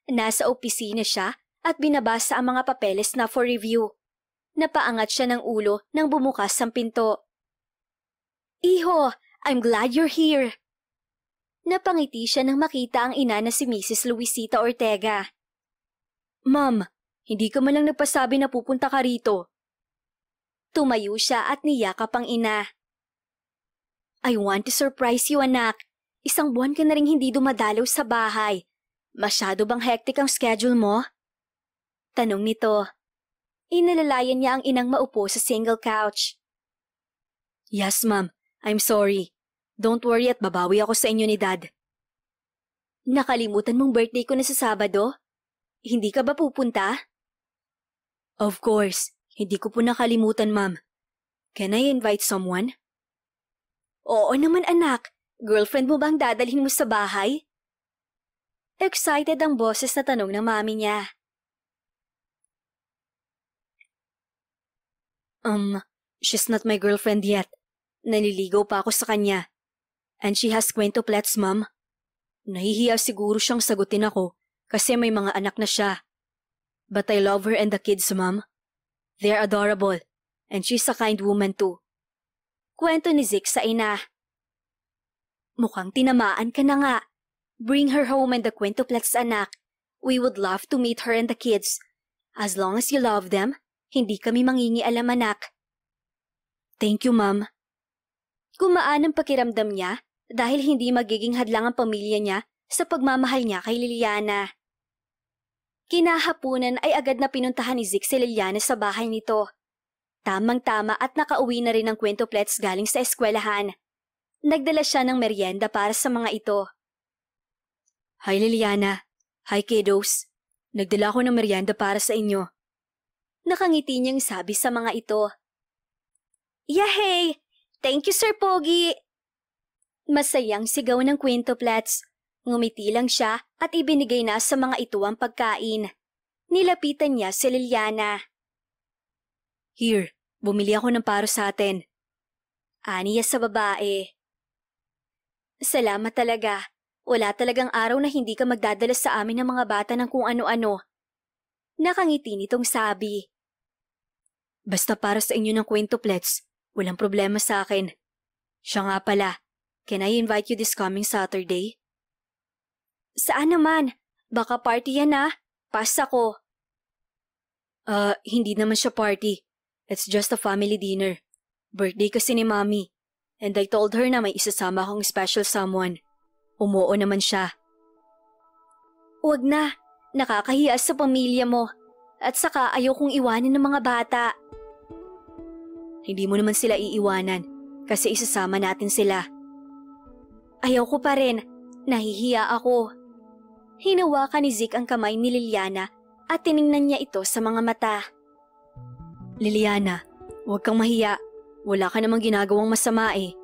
Nasa opisina siya at binabasa ang mga papeles na for review. Napaangat siya ng ulo nang bumukas ang pinto. Iho, I'm glad you're here. Napangiti siya nang makita ang ina na si Mrs. Luisita Ortega. Ma'am, hindi ka man lang nagpasabi na pupunta ka rito. Tumayo siya at niyakap ang ina. I want to surprise you, anak. Isang buwan ka na rin hindi dumadalaw sa bahay. Masyado bang hectic ang schedule mo? Tanong nito. Inalalayan niya ang inang maupo sa single couch. Yes, ma'am. I'm sorry. Don't worry at babawi ako sa inyo ni Dad. Nakalimutan mong birthday ko na sa Sabado? Hindi ka ba pupunta? Of course. Hindi ko po nakalimutan, ma'am. Can I invite someone? Oo naman, anak. Girlfriend mo bang dadalhin mo sa bahay? Excited ang boses na tanong ng mami niya. She's not my girlfriend yet. Naliligaw pa ako sa kanya. And she has quintuplets, ma'am. Nahihiya siguro siyang sagutin ako kasi may mga anak na siya. But I love her and the kids, ma'am. They're adorable. And she's a kind woman too. Kwento ni Zeke sa ina. Mukhang tinamaan ka na nga. Bring her home and the quintuplets, anak. We would love to meet her and the kids. As long as you love them, hindi kami mangingialam, anak. Thank you, ma'am. Gumaan ang pakiramdam niya dahil hindi magiging hadlang ang pamilya niya sa pagmamahal niya kay Liliana. Kinahapunan ay agad na pinuntahan ni Zeke si Liliana sa bahay nito. Tamang-tama at nakauwi na rin ang quintuplets galing sa eskwelahan. Nagdala siya ng merienda para sa mga ito. Hi Liliana. Hi kiddos. Nagdala ko ng merienda para sa inyo. Nakangiti niyang sabi sa mga ito. Yahey! Thank you, Sir Pogi! Masayang sigaw ng quintuplets. Ngumiti lang siya at ibinigay na sa mga ito ang pagkain. Nilapitan niya si Liliana. Here, bumili ako ng para sa atin. Aniya sa babae. Salamat talaga. Wala talagang araw na hindi ka magdadala sa amin ng mga bata ng kung ano-ano. Nakangiti nitong sabi. Basta para sa inyo ng quintuplets, walang problema sa akin. Siya nga pala, can I invite you this coming Saturday? Saan naman? Baka party yan ah. Pass ako. Hindi naman siya party. It's just a family dinner. Birthday kasi ni Mommy. And I told her na may isasama akong special someone. Umuo naman siya. Huwag na. Nakakahiya sa pamilya mo. At saka ayaw kong iwanan ng mga bata. Hindi mo naman sila iiwanan kasi isasama natin sila. Ayaw ko pa rin. Nahihiya ako. Hinawakan ni Zeke ang kamay ni Liliana at tiningnan niya ito sa mga mata. Liliana, huwag kang mahiya. Wala ka namang ginagawang masama eh.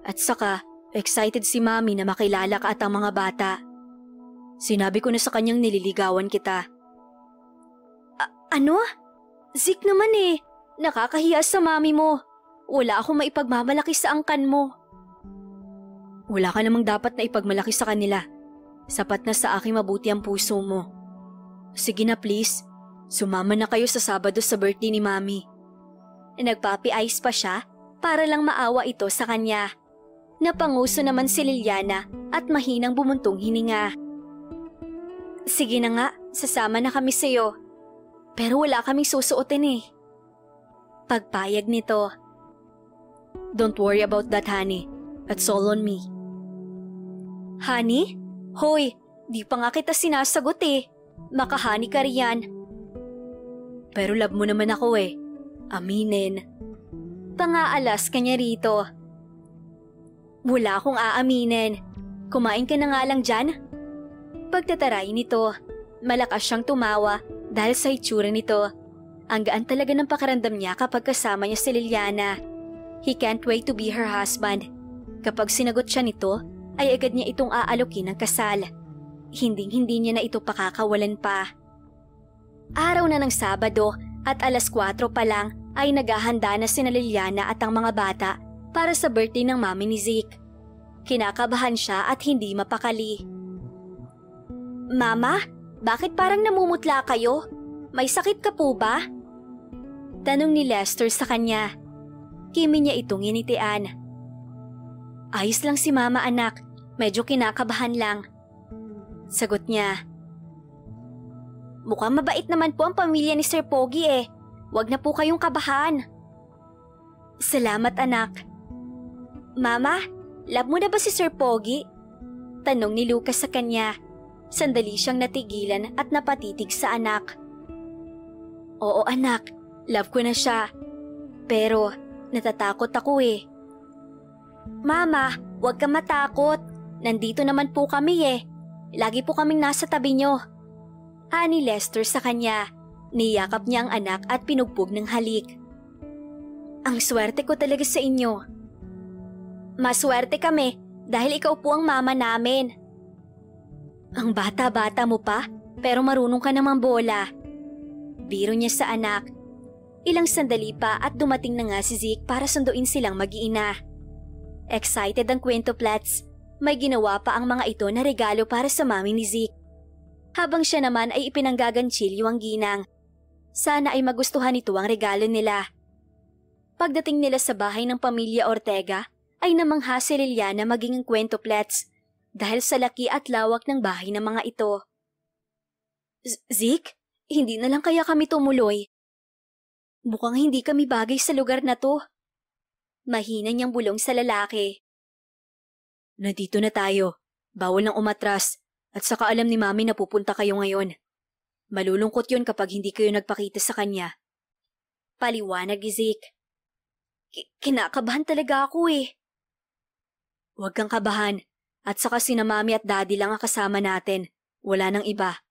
At saka, excited si Mami na makilala ka at ang mga bata. Sinabi ko na sa kanyang nililigawan kita. Ano? Zeke naman eh. Nakakahiya sa Mami mo. Wala akong maipagmamalaki sa angkan mo. Wala ka namang dapat na ipagmalaki sa kanila. Sapat na sa aking mabuti ang puso mo. Sige na please. Sumama na kayo sa Sabado sa birthday ni Mami. Nagpapi-ice pa siya para lang maawa ito sa kanya. Napanguso naman si Liliana at mahinang bumuntong hininga. Sige na nga, sasama na kami sa'yo. Pero wala kaming susuotin eh. Pagpayag nito. Don't worry about that, honey. It's all on me. Honey? Hoy, di pa nga kita sinasagot eh. Makahani ka riyan. Pero love mo naman ako eh. Aminin. Pangaalas ka niya rito. Wala akong aaminin. Kumain ka na nga lang dyan. Pagtataray nito, malakas siyang tumawa dahil sa itsura nito. Ang gaan talaga ng pakiramdam niya kapag kasama niya si Liliana. He can't wait to be her husband. Kapag sinagot siya nito, ay agad niya itong aalokin ng kasal. Hinding-hindi niya na ito pakakawalan pa. Araw na ng Sabado at 4:00 pa lang ay naghahanda na sina Liliana at ang mga bata para sa birthday ng mami ni Zeke. Kinakabahan siya at hindi mapakali. Mama, bakit parang namumutla kayo? May sakit ka po ba? Tanong ni Lester sa kanya. Kimi niya itong initian. Ayos lang si Mama anak, medyo kinakabahan lang. Sagot niya. Mukhang mabait naman po ang pamilya ni Sir Pogi eh. Huwag na po kayong kabahan. Salamat anak. Mama, love mo na ba si Sir Pogi? Tanong ni Lucas sa kanya. Sandali siyang natigilan at napatitig sa anak. Oo anak, love ko na siya. Pero natatakot ako eh. Mama, huwag kang matakot. Nandito naman po kami eh. Lagi po kaming nasa tabi niyo. Ani Lester sa kanya. Niyakap niya ang anak at pinugbog ng halik. Ang swerte ko talaga sa inyo. Maswerte kami dahil ikaw po ang mama namin. Ang bata-bata mo pa pero marunong ka namang bola. Biro niya sa anak. Ilang sandali pa at dumating na nga si Zeke para sunduin silang mag-iina. Excited ang kwentoplats. May ginawa pa ang mga ito na regalo para sa mami ni Zeke. Habang siya naman ay ipinanggagantsilyo ang ginang. Sana ay magustuhan nito ang regalo nila. Pagdating nila sa bahay ng pamilya Ortega, ay namangha si Liliana maging ang kwentoplats dahil sa laki at lawak ng bahay ng mga ito. Zeke, hindi na lang kaya kami tumuloy? Mukhang hindi kami bagay sa lugar na to. Mahina niyang bulong sa lalaki. Nandito na tayo. Bawal nang umatras. At saka alam ni Mami na pupunta kayo ngayon. Malulungkot yun kapag hindi kayo nagpakita sa kanya. Paliwanag ni Zeke. Kinakabahan talaga ako eh. Huwag kang kabahan. At saka sina Mami at Daddy lang ang kasama natin. Wala nang iba.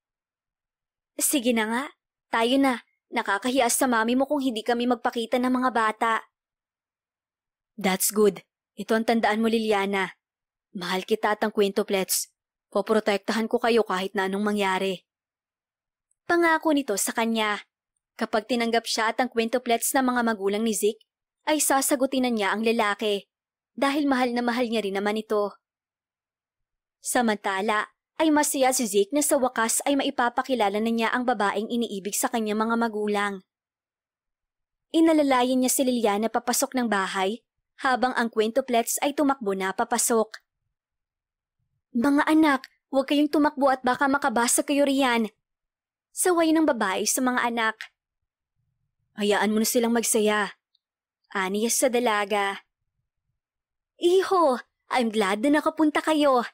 Sige na nga. Tayo na. Nakakahiya sa Mami mo kung hindi kami magpakita ng mga bata. That's good. Ito ang tandaan mo, Liliana. Mahal kita at ang kwentoplets. Poprotektahan ko kayo kahit na anong mangyari. Pangako nito sa kanya. Kapag tinanggap siya at ang kwentoplets ng mga magulang ni Zeke, ay sasagutin na niya ang lalaki dahil mahal na mahal niya rin naman ito. Samantala, ay masaya si Zeke na sa wakas ay maipapakilala na niya ang babaeng iniibig sa kanyang mga magulang. Inalalayan niya si Liliana papasok ng bahay habang ang kwentoplets ay tumakbo na papasok. Mga anak, huwag kayong tumakbo at baka makabasa kayo riyan. Saway ng babae sa mga anak. Hayaan mo na silang magsaya. Aniyas sa dalaga. Iho, I'm glad na nakapunta kayo.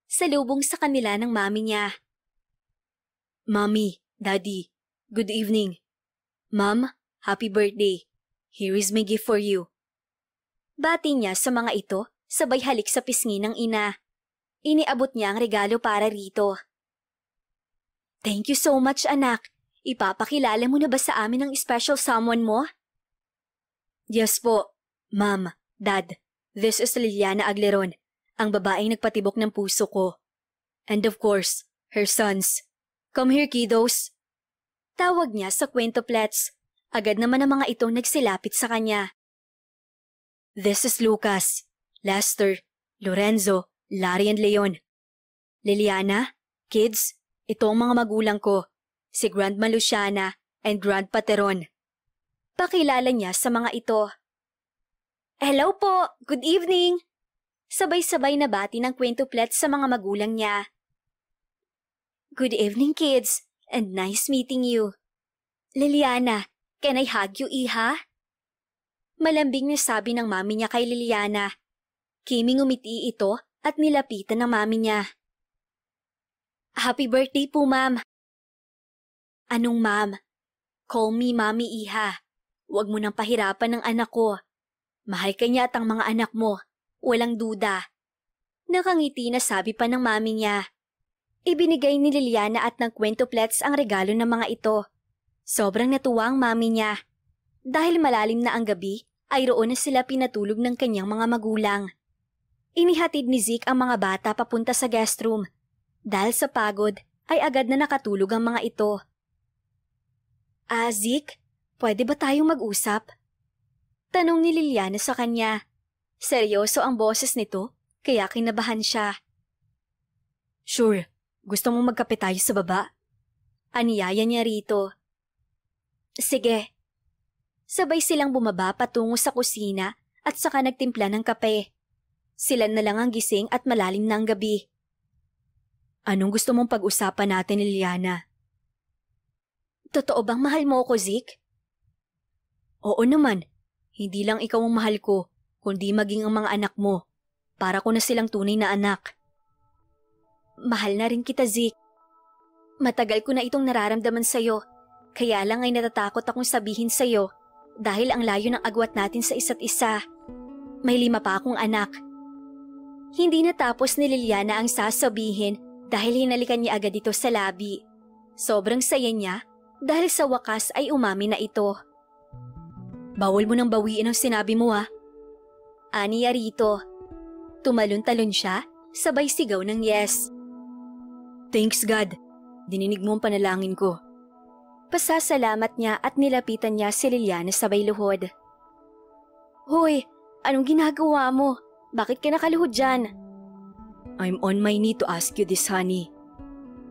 Salubong sa kanila ng mami niya. Mommy, Daddy, good evening. Mom, happy birthday. Here is my gift for you. Bati niya sa mga ito, sabay halik sa pisngi ng ina. Iniabot niya ang regalo para rito. Thank you so much, anak. Ipapakilala mo na ba sa amin ang special someone mo? Yes po, Ma'am, Dad. This is Liliana Agleron, ang babaeng nagpatibok ng puso ko. And of course, her sons. Come here, kiddos. Tawag niya sa kwentoplets. Agad naman ang mga itong nagsilapit sa kanya. This is Lucas, Lester, Lorenzo, Larry and Leon. Liliana, kids, ito ang mga magulang ko, si Grandma Luciana and Grandpa Teron. Pakilala niya sa mga ito. Hello po, good evening. Sabay-sabay na bati ng kwentoplets sa mga magulang niya. Good evening, kids, and nice meeting you. Liliana, can I hug you, iha? Malambing na sabi ng mami niya kay Liliana. Kiming umiti ito at nilapitan ng mami niya. Happy birthday po, ma'am. Anong ma'am? Call me mami, iha. Huwag mo nang pahirapan ng anak ko. Mahal ka niya at ang mga anak mo. Walang duda. Nakangiti na sabi pa ng mami niya. Ibinigay ni Liliana at ng kwentoplets ang regalo ng mga ito. Sobrang natuwa ang mami niya. Dahil malalim na ang gabi, ay roon na sila pinatulog ng kanyang mga magulang. Inihatid ni Zeke ang mga bata papunta sa guest room. Dahil sa pagod, ay agad na nakatulog ang mga ito. Zeke, pwede ba tayong mag-usap? Tanong ni Liliana sa kanya. Seryoso ang boses nito kaya kinabahan siya. Sure, gusto mong magkape tayo sa baba? Aniyaya niya rito. Sige. Sabay silang bumaba patungo sa kusina at saka nagtimpla ng kape. Sila na lang ang gising at malalim na ang gabi. Anong gusto mong pag-usapan natin, Liliana? Totoo bang mahal mo ako, Zeke? Oo naman. Hindi lang ikaw ang mahal ko, kundi maging ang mga anak mo. Para ko na silang tunay na anak. Mahal na rin kita, Zeke. Matagal ko na itong nararamdaman sa'yo, kaya lang ay natatakot akong sabihin sa'yo dahil ang layo ng agwat natin sa isa't isa. May 5 pa akong anak. Hindi natapos ni Liliana ang sasabihin dahil hinalikan niya agad ito sa labi. Sobrang saya niya dahil sa wakas ay umami na ito. Bawal mo nang bawiin ang sinabi mo Aniya rito. Tumalon-talon siya, sabay sigaw ng yes. Thanks God. Dininig mo ang panalangin ko. Pasasalamat niya at nilapitan niya si Liliana sabay luhod. Hoy, anong ginagawa mo? Bakit ka nakaluhod dyan? I'm on my knee to ask you this, honey.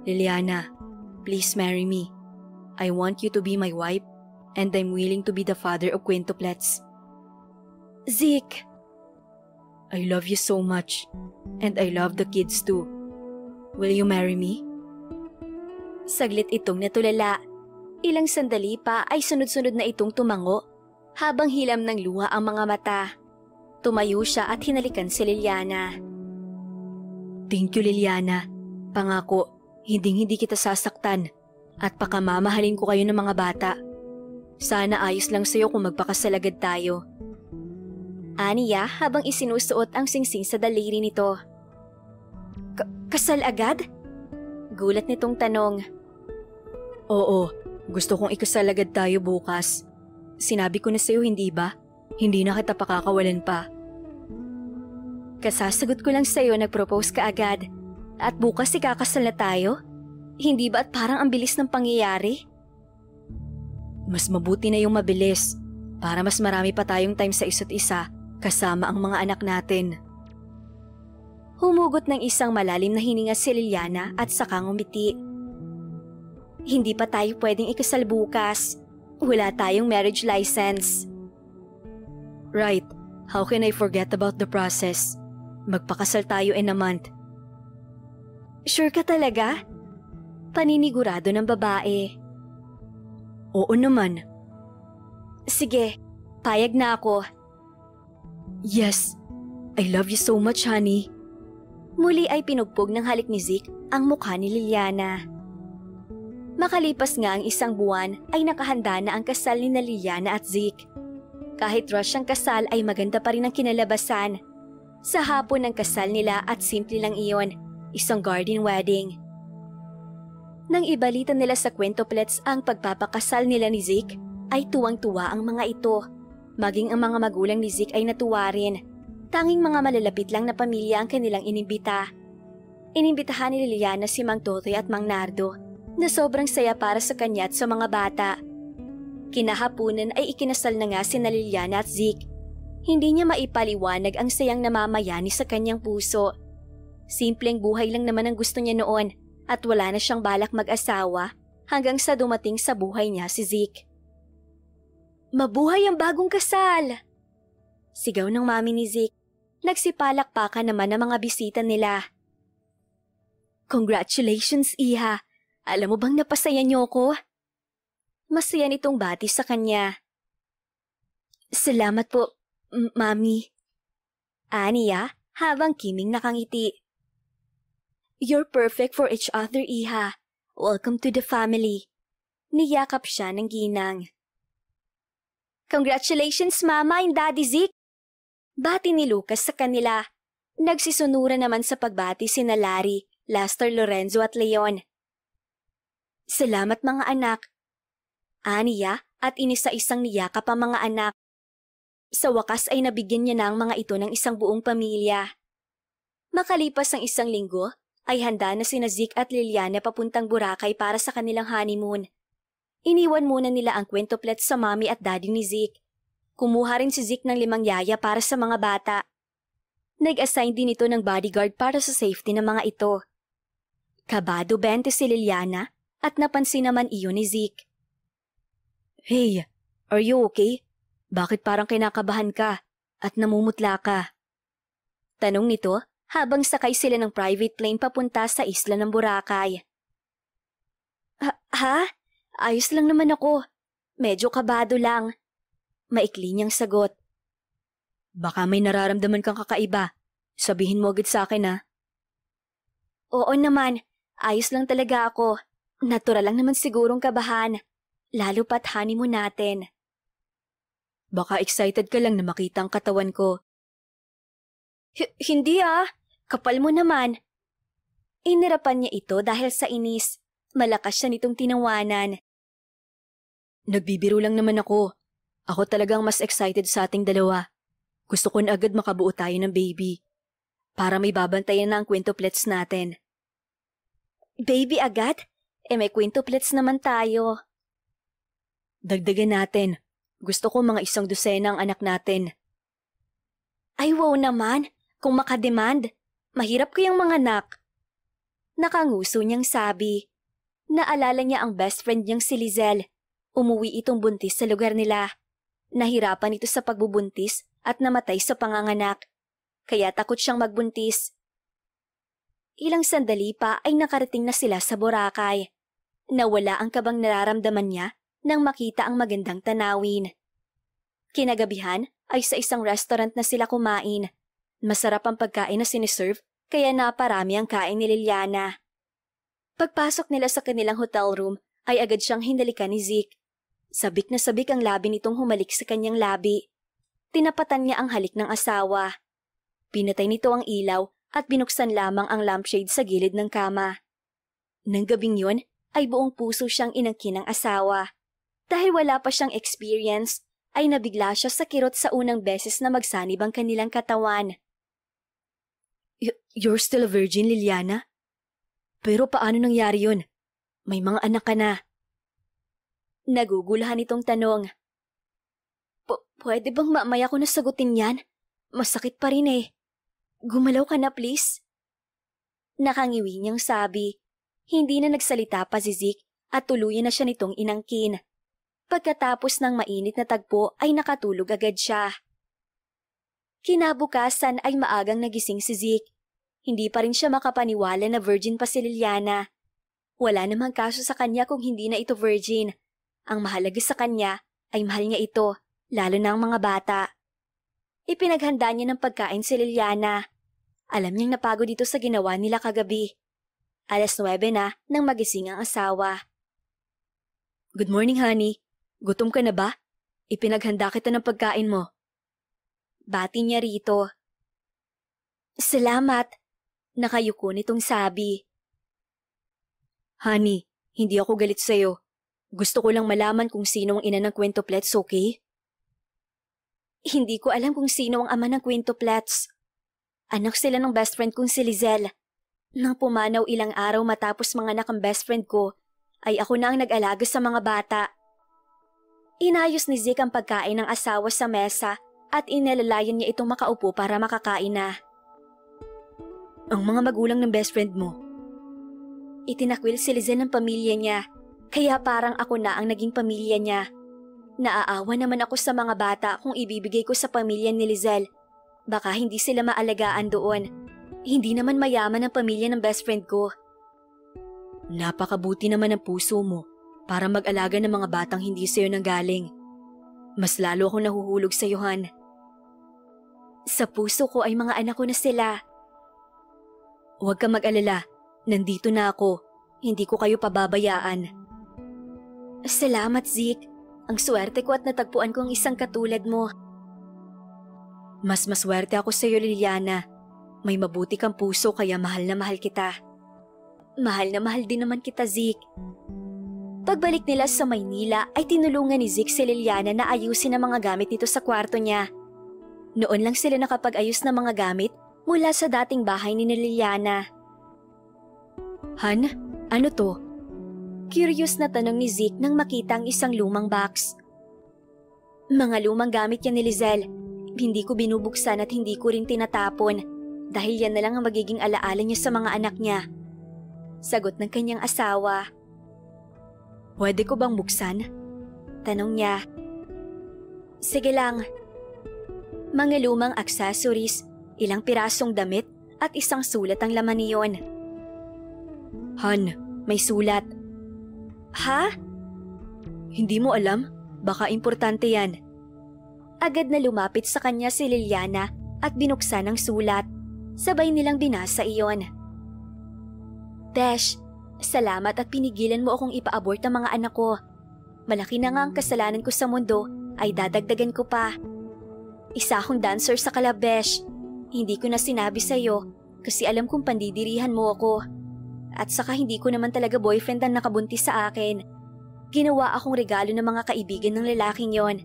Liliana, please marry me. I want you to be my wife and I'm willing to be the father of quintuplets. Zeke! I love you so much and I love the kids too. Will you marry me? Saglit itong natulala. Ilang sandali pa ay sunod-sunod na itong tumango habang hilam ng luha ang mga mata. Tumayo siya at hinalikan si Liliana. Thank you, Liliana. Pangako, hindi kita sasaktan at pakamamahalin ko kayo ng mga bata. Sana ayos lang sa'yo kung magpakasal agad tayo. Aniya habang isinusuot ang singsing sa daliri nito. Kasal agad? Gulat nitong tanong. Oo, gusto kong ikasal agad tayo bukas. Sinabi ko na sa'yo, hindi ba? Hindi na kita pakakawalan pa. Kasasagot ko lang sa'yo, nag-propose ka agad. At bukas ikakasal na tayo? Hindi ba at parang ang bilis ng pangyayari? Mas mabuti na yung mabilis para mas marami pa tayong time sa isa't isa kasama ang mga anak natin. Humugot ng isang malalim na hininga si Liliana at saka ngumiti. Hindi pa tayo pwedeng ikasal bukas. Wala tayong marriage license. Right. How can I forget about the process? Magpakasal tayo in a month. Sure ka talaga? Paninigurado ng babae. Oo naman. Sige, payag na ako. Yes, I love you so much, honey. Muli ay pinugpog ng halik ni Zeke ang mukha ni Liliana. Makalipas nga ang 1 buwan ay nakahanda na ang kasal ni Liliana at Zeke. Kahit rush ang kasal ay maganda pa rin ang kinalabasan. Sa hapon ng kasal nila at simple lang iyon, isang garden wedding. Nang ibalita nila sa quintuplets ang pagpapakasal nila ni Zeke, ay tuwang-tuwa ang mga ito. Maging ang mga magulang ni Zeke ay natuwa rin. Tanging mga malalapit lang na pamilya ang kanilang inimbita. Inimbitahan ni Liliana si Mang Totoy at Mang Nardo na sobrang saya para sa kanya at sa mga bata. Kinahapunan ay ikinasal na nga si Liliana at Zeke. Hindi niya maipaliwanag ang sayang namamayani sa kanyang puso. Simpleng buhay lang naman ang gusto niya noon at wala na siyang balak mag-asawa hanggang sa dumating sa buhay niya si Zeke. Mabuhay ang bagong kasal! Sigaw ng mami ni Zeke. Nagsipalakpakan naman ang mga bisita nila. Congratulations, Iha! Alam mo bang napasaya niyo ko? Masaya nitong bati sa kanya. Salamat po, Mami. Aniya habang kiming nakangiti. You're perfect for each other, Iha. Welcome to the family. Niyakap siya ng ginang. Congratulations, Mama and Daddy Zeke! Bati ni Lucas sa kanila. Nagsisunura naman sa pagbati sina Larry, Lester, Lorenzo at Leon. Salamat mga anak. Aniya at inisa-isang niyakap ang mga anak. Sa wakas ay nabigyan niya na ang mga ito ng isang buong pamilya. Makalipas ang 1 linggo, ay handa na sina Zeke at Liliana papuntang Boracay para sa kanilang honeymoon. Iniwan muna nila ang quintuplets sa mami at daddy ni Zeke. Kumuha rin si Zeke ng 5 yaya para sa mga bata. Nag-assign din ito ng bodyguard para sa safety ng mga ito. Kabado 20 si Liliana at napansin naman iyon ni Zeke. Hey, are you okay? Bakit parang kinakabahan ka at namumutla ka? Tanong nito habang sakay sila ng private plane papunta sa isla ng Boracay. Ha? Ayos lang naman ako. Medyo kabado lang. Maikli niyang sagot. Baka may nararamdaman kang kakaiba. Sabihin mo agad sa akin ha. Oo naman. Ayos lang talaga ako. Natural lang naman sigurong kabahan. Lalo pat honeymoon natin. Baka excited ka lang na makita ang katawan ko. Hindi ah. Kapal mo naman. Inirapan niya ito dahil sa inis. Malakas siya nitong tinawanan. Nagbibiro lang naman ako. Ako talagang mas excited sa ating dalawa. Gusto ko na agad makabuo tayo ng baby. Para may babantayan na ang quintuplets natin. Baby agad? May quintuplets naman tayo. Dagdagan natin. Gusto ko mga 100 ang anak natin. Ay wow naman. Kung makademand, mahirap kayang mga anak. Nakanguso niyang sabi. Naalala niya ang best friend niyang si Lizelle. Umuwi itong buntis sa lugar nila. Nahirapan ito sa pagbubuntis at namatay sa panganganak. Kaya takot siyang magbuntis. Ilang sandali pa ay nakarating na sila sa Boracay. Nawala ang kabang nararamdaman niya nang makita ang magandang tanawin. Kinagabihan ay sa isang restaurant na sila kumain. Masarap ang pagkain na siniserve kaya naparami ang kain ni Liliana. Pagpasok nila sa kanilang hotel room ay agad siyang hinalikan ni Zeke. Sabik na sabik ang labi nitong humalik sa kanyang labi. Tinapatan niya ang halik ng asawa. Pinatay nito ang ilaw at binuksan lamang ang lampshade sa gilid ng kama. Nang gabing yun ay buong puso siyang inangkin ng asawa. Dahil wala pa siyang experience, ay nabigla siya sa kirot sa unang beses na magsanib ang kanilang katawan. You're still a virgin, Liliana? Pero paano nangyari yun? May mga anak ka na. Nagugulahan itong tanong. Pwede bang mamaya ko nasagutin yan? Masakit pa rin eh. Gumalaw ka na please. Nakangiwi niyang sabi. Hindi na nagsalita pa si Zeke at tuluyan na siya nitong inangkin. Pagkatapos ng mainit na tagpo ay nakatulog agad siya. Kinabukasan ay maagang nagising si Zeke. Hindi pa rin siya makapaniwala na virgin pa si Liliana. Wala namang kaso sa kanya kung hindi na ito virgin. Ang mahalaga sa kanya ay mahal niya ito, lalo na ang mga bata. Ipinaghanda niya ng pagkain si Liliana. Alam niyang napagod dito sa ginawa nila kagabi. 9:00 na nang magising ang asawa. Good morning, honey. Gutom ka na ba? Ipinaghanda kita ng pagkain mo. Bati niya rito. Salamat. Nakayuko nitong sabi. Honey, hindi ako galit sa'yo. Gusto ko lang malaman kung sino ang ina ng quintuplets, okay? Hindi ko alam kung sino ang ama ng quintuplets. Anak sila ng best friend kong si Lizelle. Nang pumanaw ilang araw matapos manganak ang best friend ko, ay ako na ang nag-alaga sa mga bata. Inayos ni Zeke ang pagkain ng asawa sa mesa at inalalayan niya itong makaupo para makakain na. Ang mga magulang ng best friend mo. Itinakwil si Lizelle ng pamilya niya, kaya parang ako na ang naging pamilya niya. Naaawa naman ako sa mga bata kung ibibigay ko sa pamilya ni Lizelle. Baka hindi sila maalagaan doon. Hindi naman mayaman ang pamilya ng best friend ko. Napakabuti naman ang puso mo para mag-alaga ng mga batang hindi sa'yo nanggaling. Mas lalo akong nahuhulog sa iyo, Han. Sa puso ko ay mga anak ko na sila. Huwag ka mag-alala. Nandito na ako. Hindi ko kayo pababayaan. Salamat, Zeke. Ang swerte ko at natagpuan ko ang isang katulad mo. Mas maswerte ako sa iyo, Liliana. May mabuti kang puso kaya mahal na mahal kita. Mahal na mahal din naman kita, Zeke. Pagbalik nila sa Maynila ay tinulungan ni Zeke si Liliana na ayusin ang mga gamit nito sa kwarto niya. Noon lang sila nakapag-ayos ng mga gamit mula sa dating bahay ni Liliana. Han, ano to? Curious na tanong ni Zeke nang makita ang isang lumang box. Mga lumang gamit yan ni Lizelle. Hindi ko binubuksan at hindi ko rin tinatapon dahil yan na lang ang magiging alaala niya sa mga anak niya. Sagot ng kanyang asawa. Pwede ko bang buksan? Tanong niya. Sige lang. Mga lumang accessories, ilang pirasong damit at isang sulat ang laman niyon. Han, may sulat. Ha? Hindi mo alam? Baka importante yan. Agad na lumapit sa kanya si Liliana at binuksan ang sulat. Sabay nilang binasa iyon. Besh, salamat at pinigilan mo akong ipa-abort ang mga anak ko. Malaki na nga ang kasalanan ko sa mundo ay dadagdagan ko pa. Isa akong dancer sa club, Besh. Hindi ko na sinabi sa'yo kasi alam kong pandidirihan mo ako. At saka hindi ko naman talaga boyfriend ang nakabuntis sa akin. Ginawa akong regalo ng mga kaibigan ng lalaking yon.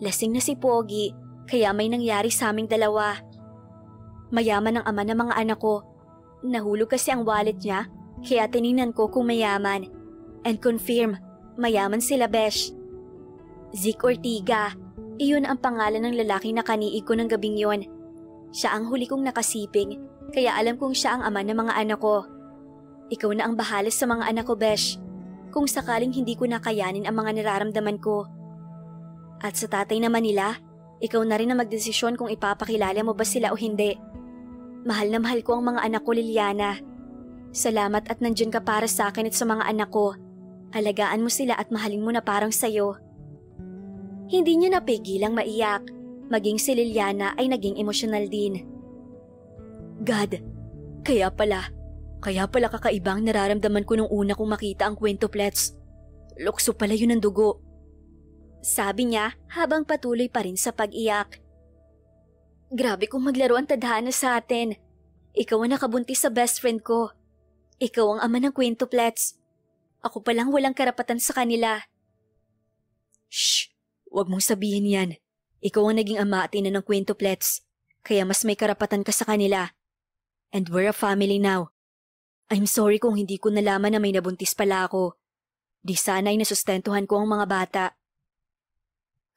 Lasing na si Pogi, kaya may nangyari sa aming dalawa. Mayaman ang ama ng mga anak ko. Nahulog kasi ang wallet niya, kaya tiningnan ko kung mayaman. And confirm, mayaman sila, Besh. Zeke Ortiga, iyon ang pangalan ng lalaking nakaniig ko ng gabing yon. Siya ang huli kong nakasiping, kaya alam kong siya ang ama ng mga anak ko. Ikaw na ang bahala sa mga anak ko, Besh. Kung sakaling hindi ko nakayanin ang mga nararamdaman ko. At sa tatay naman nila, ikaw na rin ang magdesisyon kung ipapakilala mo ba sila o hindi. Mahal na mahal ko ang mga anak ko, Liliana. Salamat at nandyan ka para sa akin at sa mga anak ko. Alagaan mo sila at mahalin mo na parang sayo. Hindi niya napigilang maiyak. Maging si Liliana ay naging emosyonal din. God, kaya pala kakaibang nararamdaman ko nung una kong makita ang quintuplets. Lukso pala yun ng dugo. Sabi niya habang patuloy pa rin sa pag-iyak. Grabe kung maglaro ang tadhana sa atin. Ikaw ang nakabuntis sa best friend ko. Ikaw ang ama ng quintuplets. Ako palang walang karapatan sa kanila. Shh! Huwag mong sabihin yan. Ikaw ang naging ama at ina ng quintuplets. Kaya mas may karapatan ka sa kanila. And we're a family now. I'm sorry kung hindi ko nalaman na may nabuntis pala ako. Di sana ay nasustentuhan ko ang mga bata.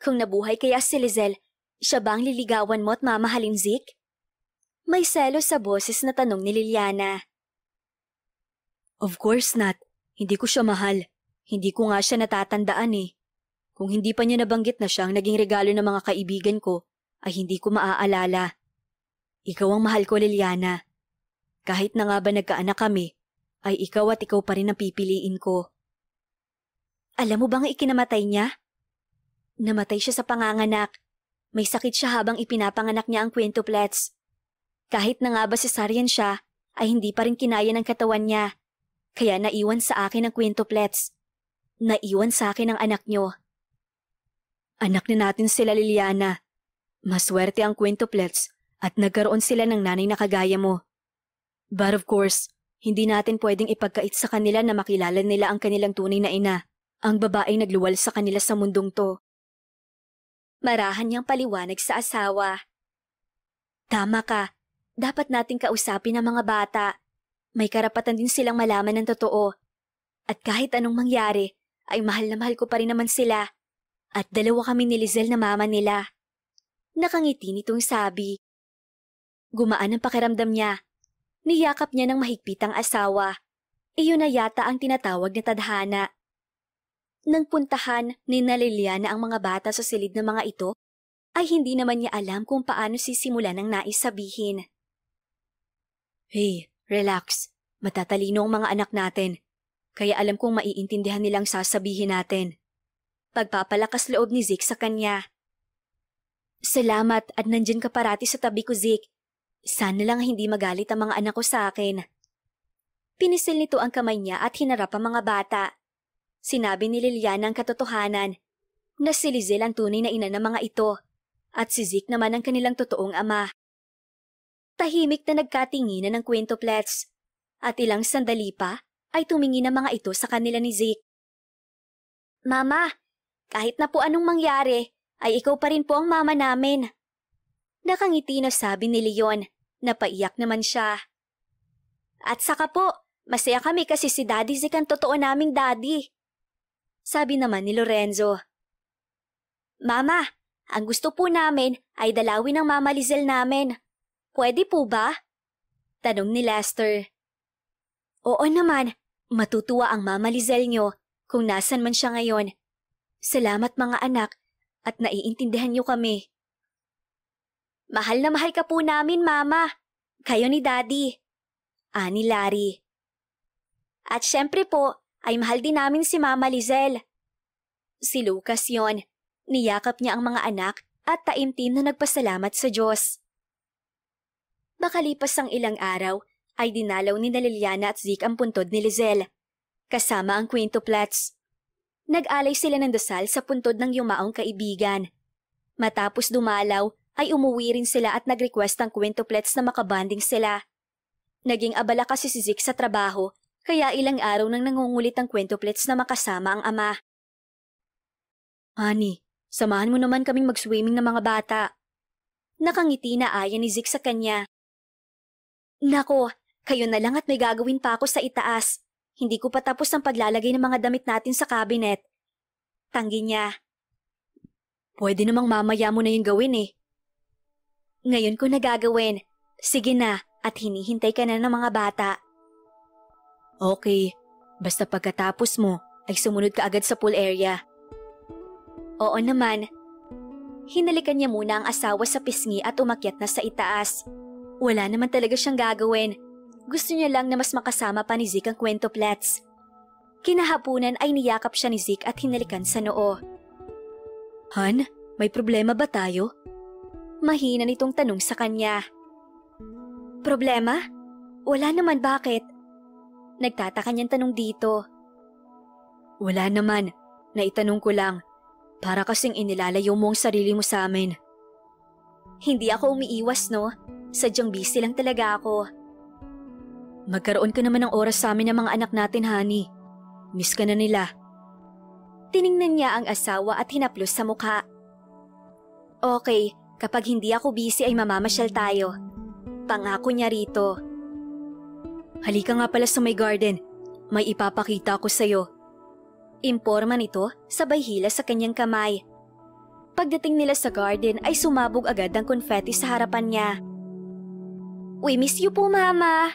Kung nabuhay kaya si Lizelle, siya ba ang liligawan mo at mamahalin, Zeke? May selos sa boses na tanong ni Liliana. Of course not. Hindi ko siya mahal. Hindi ko nga siya natatandaan eh. Kung hindi pa niya nabanggit na siya ang naging regalo ng mga kaibigan ko, ay hindi ko maaalala. Ikaw ang mahal ko, Liliana. Kahit na nga ba nagkaanak kami, ay ikaw at ikaw pa rin ang pipiliin ko. Alam mo bang ikinamatay niya? Namatay siya sa panganganak. May sakit siya habang ipinapanganak niya ang quintuplets. Kahit na nga ba cesarean siya, ay hindi pa rin kinaya ng katawan niya. Kaya naiwan sa akin ang quintuplets. Naiwan sa akin ang anak niyo. Anak na natin sila, Liliana. Maswerte ang quintuplets at nagkaroon sila ng nanay na kagaya mo. But of course, hindi natin pwedeng ipagkait sa kanila na makilala nila ang kanilang tunay na ina, ang babaeng nagluwal sa kanila sa mundong to. Marahan niyang paliwanag sa asawa. Tama ka. Dapat nating kausapin ang mga bata. May karapatan din silang malaman ng totoo. At kahit anong mangyari, ay mahal na mahal ko pa rin naman sila. At dalawa kami ni Lizelle na mama nila. Nakangiti nitong sabi. Gumaan ang pakiramdam niya. Niyakap niya ng mahigpit ang asawa. Iyon na yata ang tinatawag na tadhana. Nang puntahan ni Liliana ang mga bata sa silid ng mga ito, ay hindi naman niya alam kung paano sisimulan ang nais sabihin. Hey, relax. Matatalino ang mga anak natin. Kaya alam kong maiintindihan nilang sasabihin natin. Pagpapalakas loob ni Zeke sa kanya. Salamat at nandyan ka parati sa tabi ko, Zeke. Sana lang hindi magalit ang mga anak ko sa akin. Pinisil nito ang kamay niya at hinarap ang mga bata. Sinabi ni Liliana ang katotohanan na si Lizelle ang tunay na ina ng mga ito at si Zeke naman ang kanilang totoong ama. Tahimik na nagkatinginan ng quintuplets at ilang sandali pa ay tumingin ang mga ito sa kanila ni Zeke. Mama, kahit na po anong mangyari ay ikaw pa rin po ang mama namin. Nakangiti na sabi ni Leon. Napaiyak naman siya. At saka po, masaya kami kasi si Daddy Zeke ang totoo naming daddy. Sabi naman ni Lorenzo. Mama, Ang gusto po namin ay dalawin ang Mama Lizelle namin. Pwede po ba? Tanong ni Lester. Oo naman, matutuwa ang Mama Lizelle nyo kung nasan man siya ngayon. Salamat mga anak at naiintindihan nyo kami. Mahal na mahal ka po namin, Mama. Kayo ni Daddy. Ani Larry. At syempre po, ay mahal din namin si Mama Lizelle. Si Lucas yon. Niyakap niya ang mga anak at taimtim na nagpasalamat sa Diyos. Makalipas ang ilang araw, ay dinalaw ni Liliana at Zeke ang puntod ni Lizelle, kasama ang quintuplets. Nag-alay sila ng dasal sa puntod ng yumaong kaibigan. Matapos dumalaw, ay umuwi rin sila at nag-request ang quintuplets na makabanding sila. Naging abala kasi si Zeke sa trabaho, kaya ilang araw nang nangungulit ang quintuplets na makasama ang ama. Honey, samahan mo naman kaming mag-swimming ng mga bata. Nakangiti na aya ni Zeke sa kanya. Nako, kayo na lang at may gagawin pa ako sa itaas. Hindi ko pa tapos ang paglalagay ng mga damit natin sa cabinet. Tanggi niya. Pwede namang mamaya mo na yung gawin eh. Ngayon ko na gagawin. Sige na at hinihintay ka na ng mga bata. Okay, basta pagkatapos mo ay sumunod ka agad sa pool area. Oo naman. Hinalikan niya muna ang asawa sa pisngi at umakyat na sa itaas. Wala naman talaga siyang gagawin. Gusto niya lang na mas makasama pa ni Zeke ang quintuplets. Kinahapunan ay niyakap siya ni Zeke at hinalikan sa noo. Han, may problema ba tayo? Mahina nitong tanong sa kanya. Problema? Wala naman, bakit? Nagtataka niyang tanong dito. Wala naman, naitanong ko lang. Para kasing inilalayo mo ang sarili mo sa amin. Hindi ako umiiwas, no? Sadyang busy lang talaga ako. Magkaroon ka naman ng oras sa amin ng mga anak natin, honey. Miss ka na nila. Tiningnan niya ang asawa at hinaplos sa mukha. Okay, kapag hindi ako busy ay mamamasyal tayo. Pangako niya rito. Halika nga pala sa may garden. May ipapakita ko sa'yo. Imporma nito sabay hila sa kanyang kamay. Pagdating nila sa garden ay sumabog agad ang confetti sa harapan niya. We miss you po, Mama.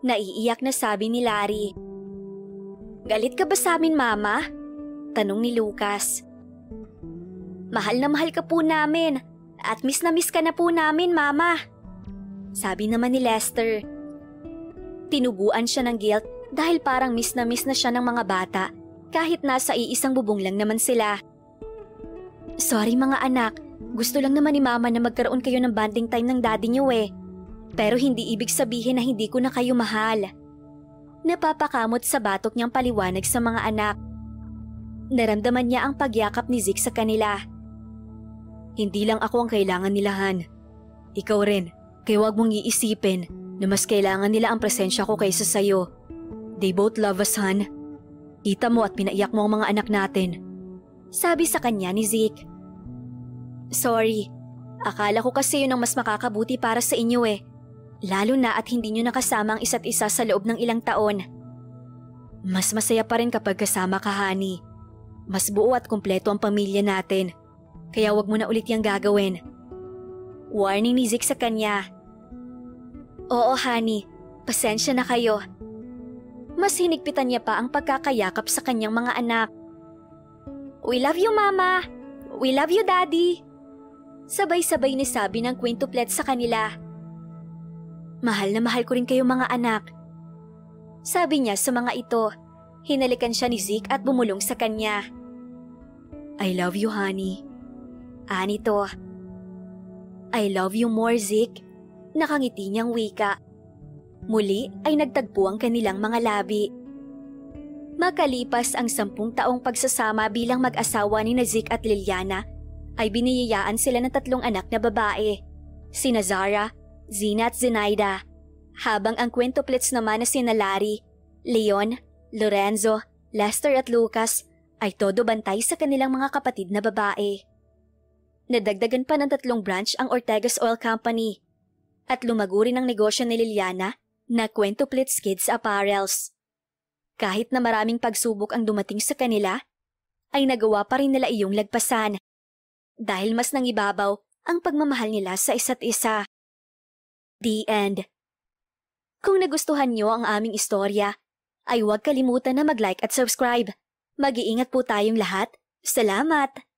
Naiiyak na sabi ni Larry. Galit ka ba sa amin, Mama? Tanong ni Lucas. Mahal na mahal ka po namin at miss na miss ka na po namin, Mama. Sabi naman ni Lester. Tinubuan siya ng guilt dahil parang miss na siya ng mga bata. Kahit nasa iisang bubong lang naman sila. Sorry mga anak, gusto lang naman ni Mama na magkaroon kayo ng bonding time ng daddy niyo eh. Pero hindi ibig sabihin na hindi ko na kayo mahal. Napapakamot sa batok niyang paliwanag sa mga anak. Naramdaman niya ang pagyakap ni Zeke sa kanila. Hindi lang ako ang kailangan nila, Han. Ikaw rin, kaya huwag mong iisipin na mas kailangan nila ang presensya ko kaysa sayo. They both love us, Han. Kita mo at pinaiyak mo ang mga anak natin. Sabi sa kanya ni Zeke. Sorry, akala ko kasi yun ang mas makakabuti para sa inyo eh. Lalo na at hindi nyo nakasama ang isa't isa sa loob ng ilang taon. Mas masaya pa rin kapag kasama ka, honey. Mas buo at kumpleto ang pamilya natin. Kaya wag mo na ulit yung gagawin. Warning ni Zeke sa kanya. Oo, honey. Pasensya na kayo. Mas hinigpitan niya pa ang pagkakayakap sa kanyang mga anak. We love you, Mama! We love you, Daddy! Sabay-sabay ni sabi ng quintuplet sa kanila. Mahal na mahal ko rin kayo mga anak. Sabi niya sa mga ito. Hinalikan siya ni Zeke at bumulong sa kanya. I love you, honey. Anito. I love you more, Zeke. Nakangiti niyang wika. Muli ay nagtagpo ang kanilang mga labi. Makalipas ang 10 taong pagsasama bilang mag-asawa ni Zeke at Liliana, ay biniyayaan sila ng 3 anak na babae, sina Zara, Zina at Zenaida, habang ang quintuplets naman na sina Larry, Leon, Lorenzo, Lester at Lucas ay todo bantay sa kanilang mga kapatid na babae. Nadagdagan pa ng 3 branch ang Ortegas Oil Company at lumago rin ang negosyo ni Liliana na Quintuplets Kids Apparels. Kahit na maraming pagsubok ang dumating sa kanila, ay nagawa pa rin nila iyong lagpasan. dahil mas nangibabaw ang pagmamahal nila sa isa't isa. The end. Kung nagustuhan niyo ang aming istorya, ay huwag kalimutan na mag-like at subscribe. Mag-iingat po tayong lahat. Salamat!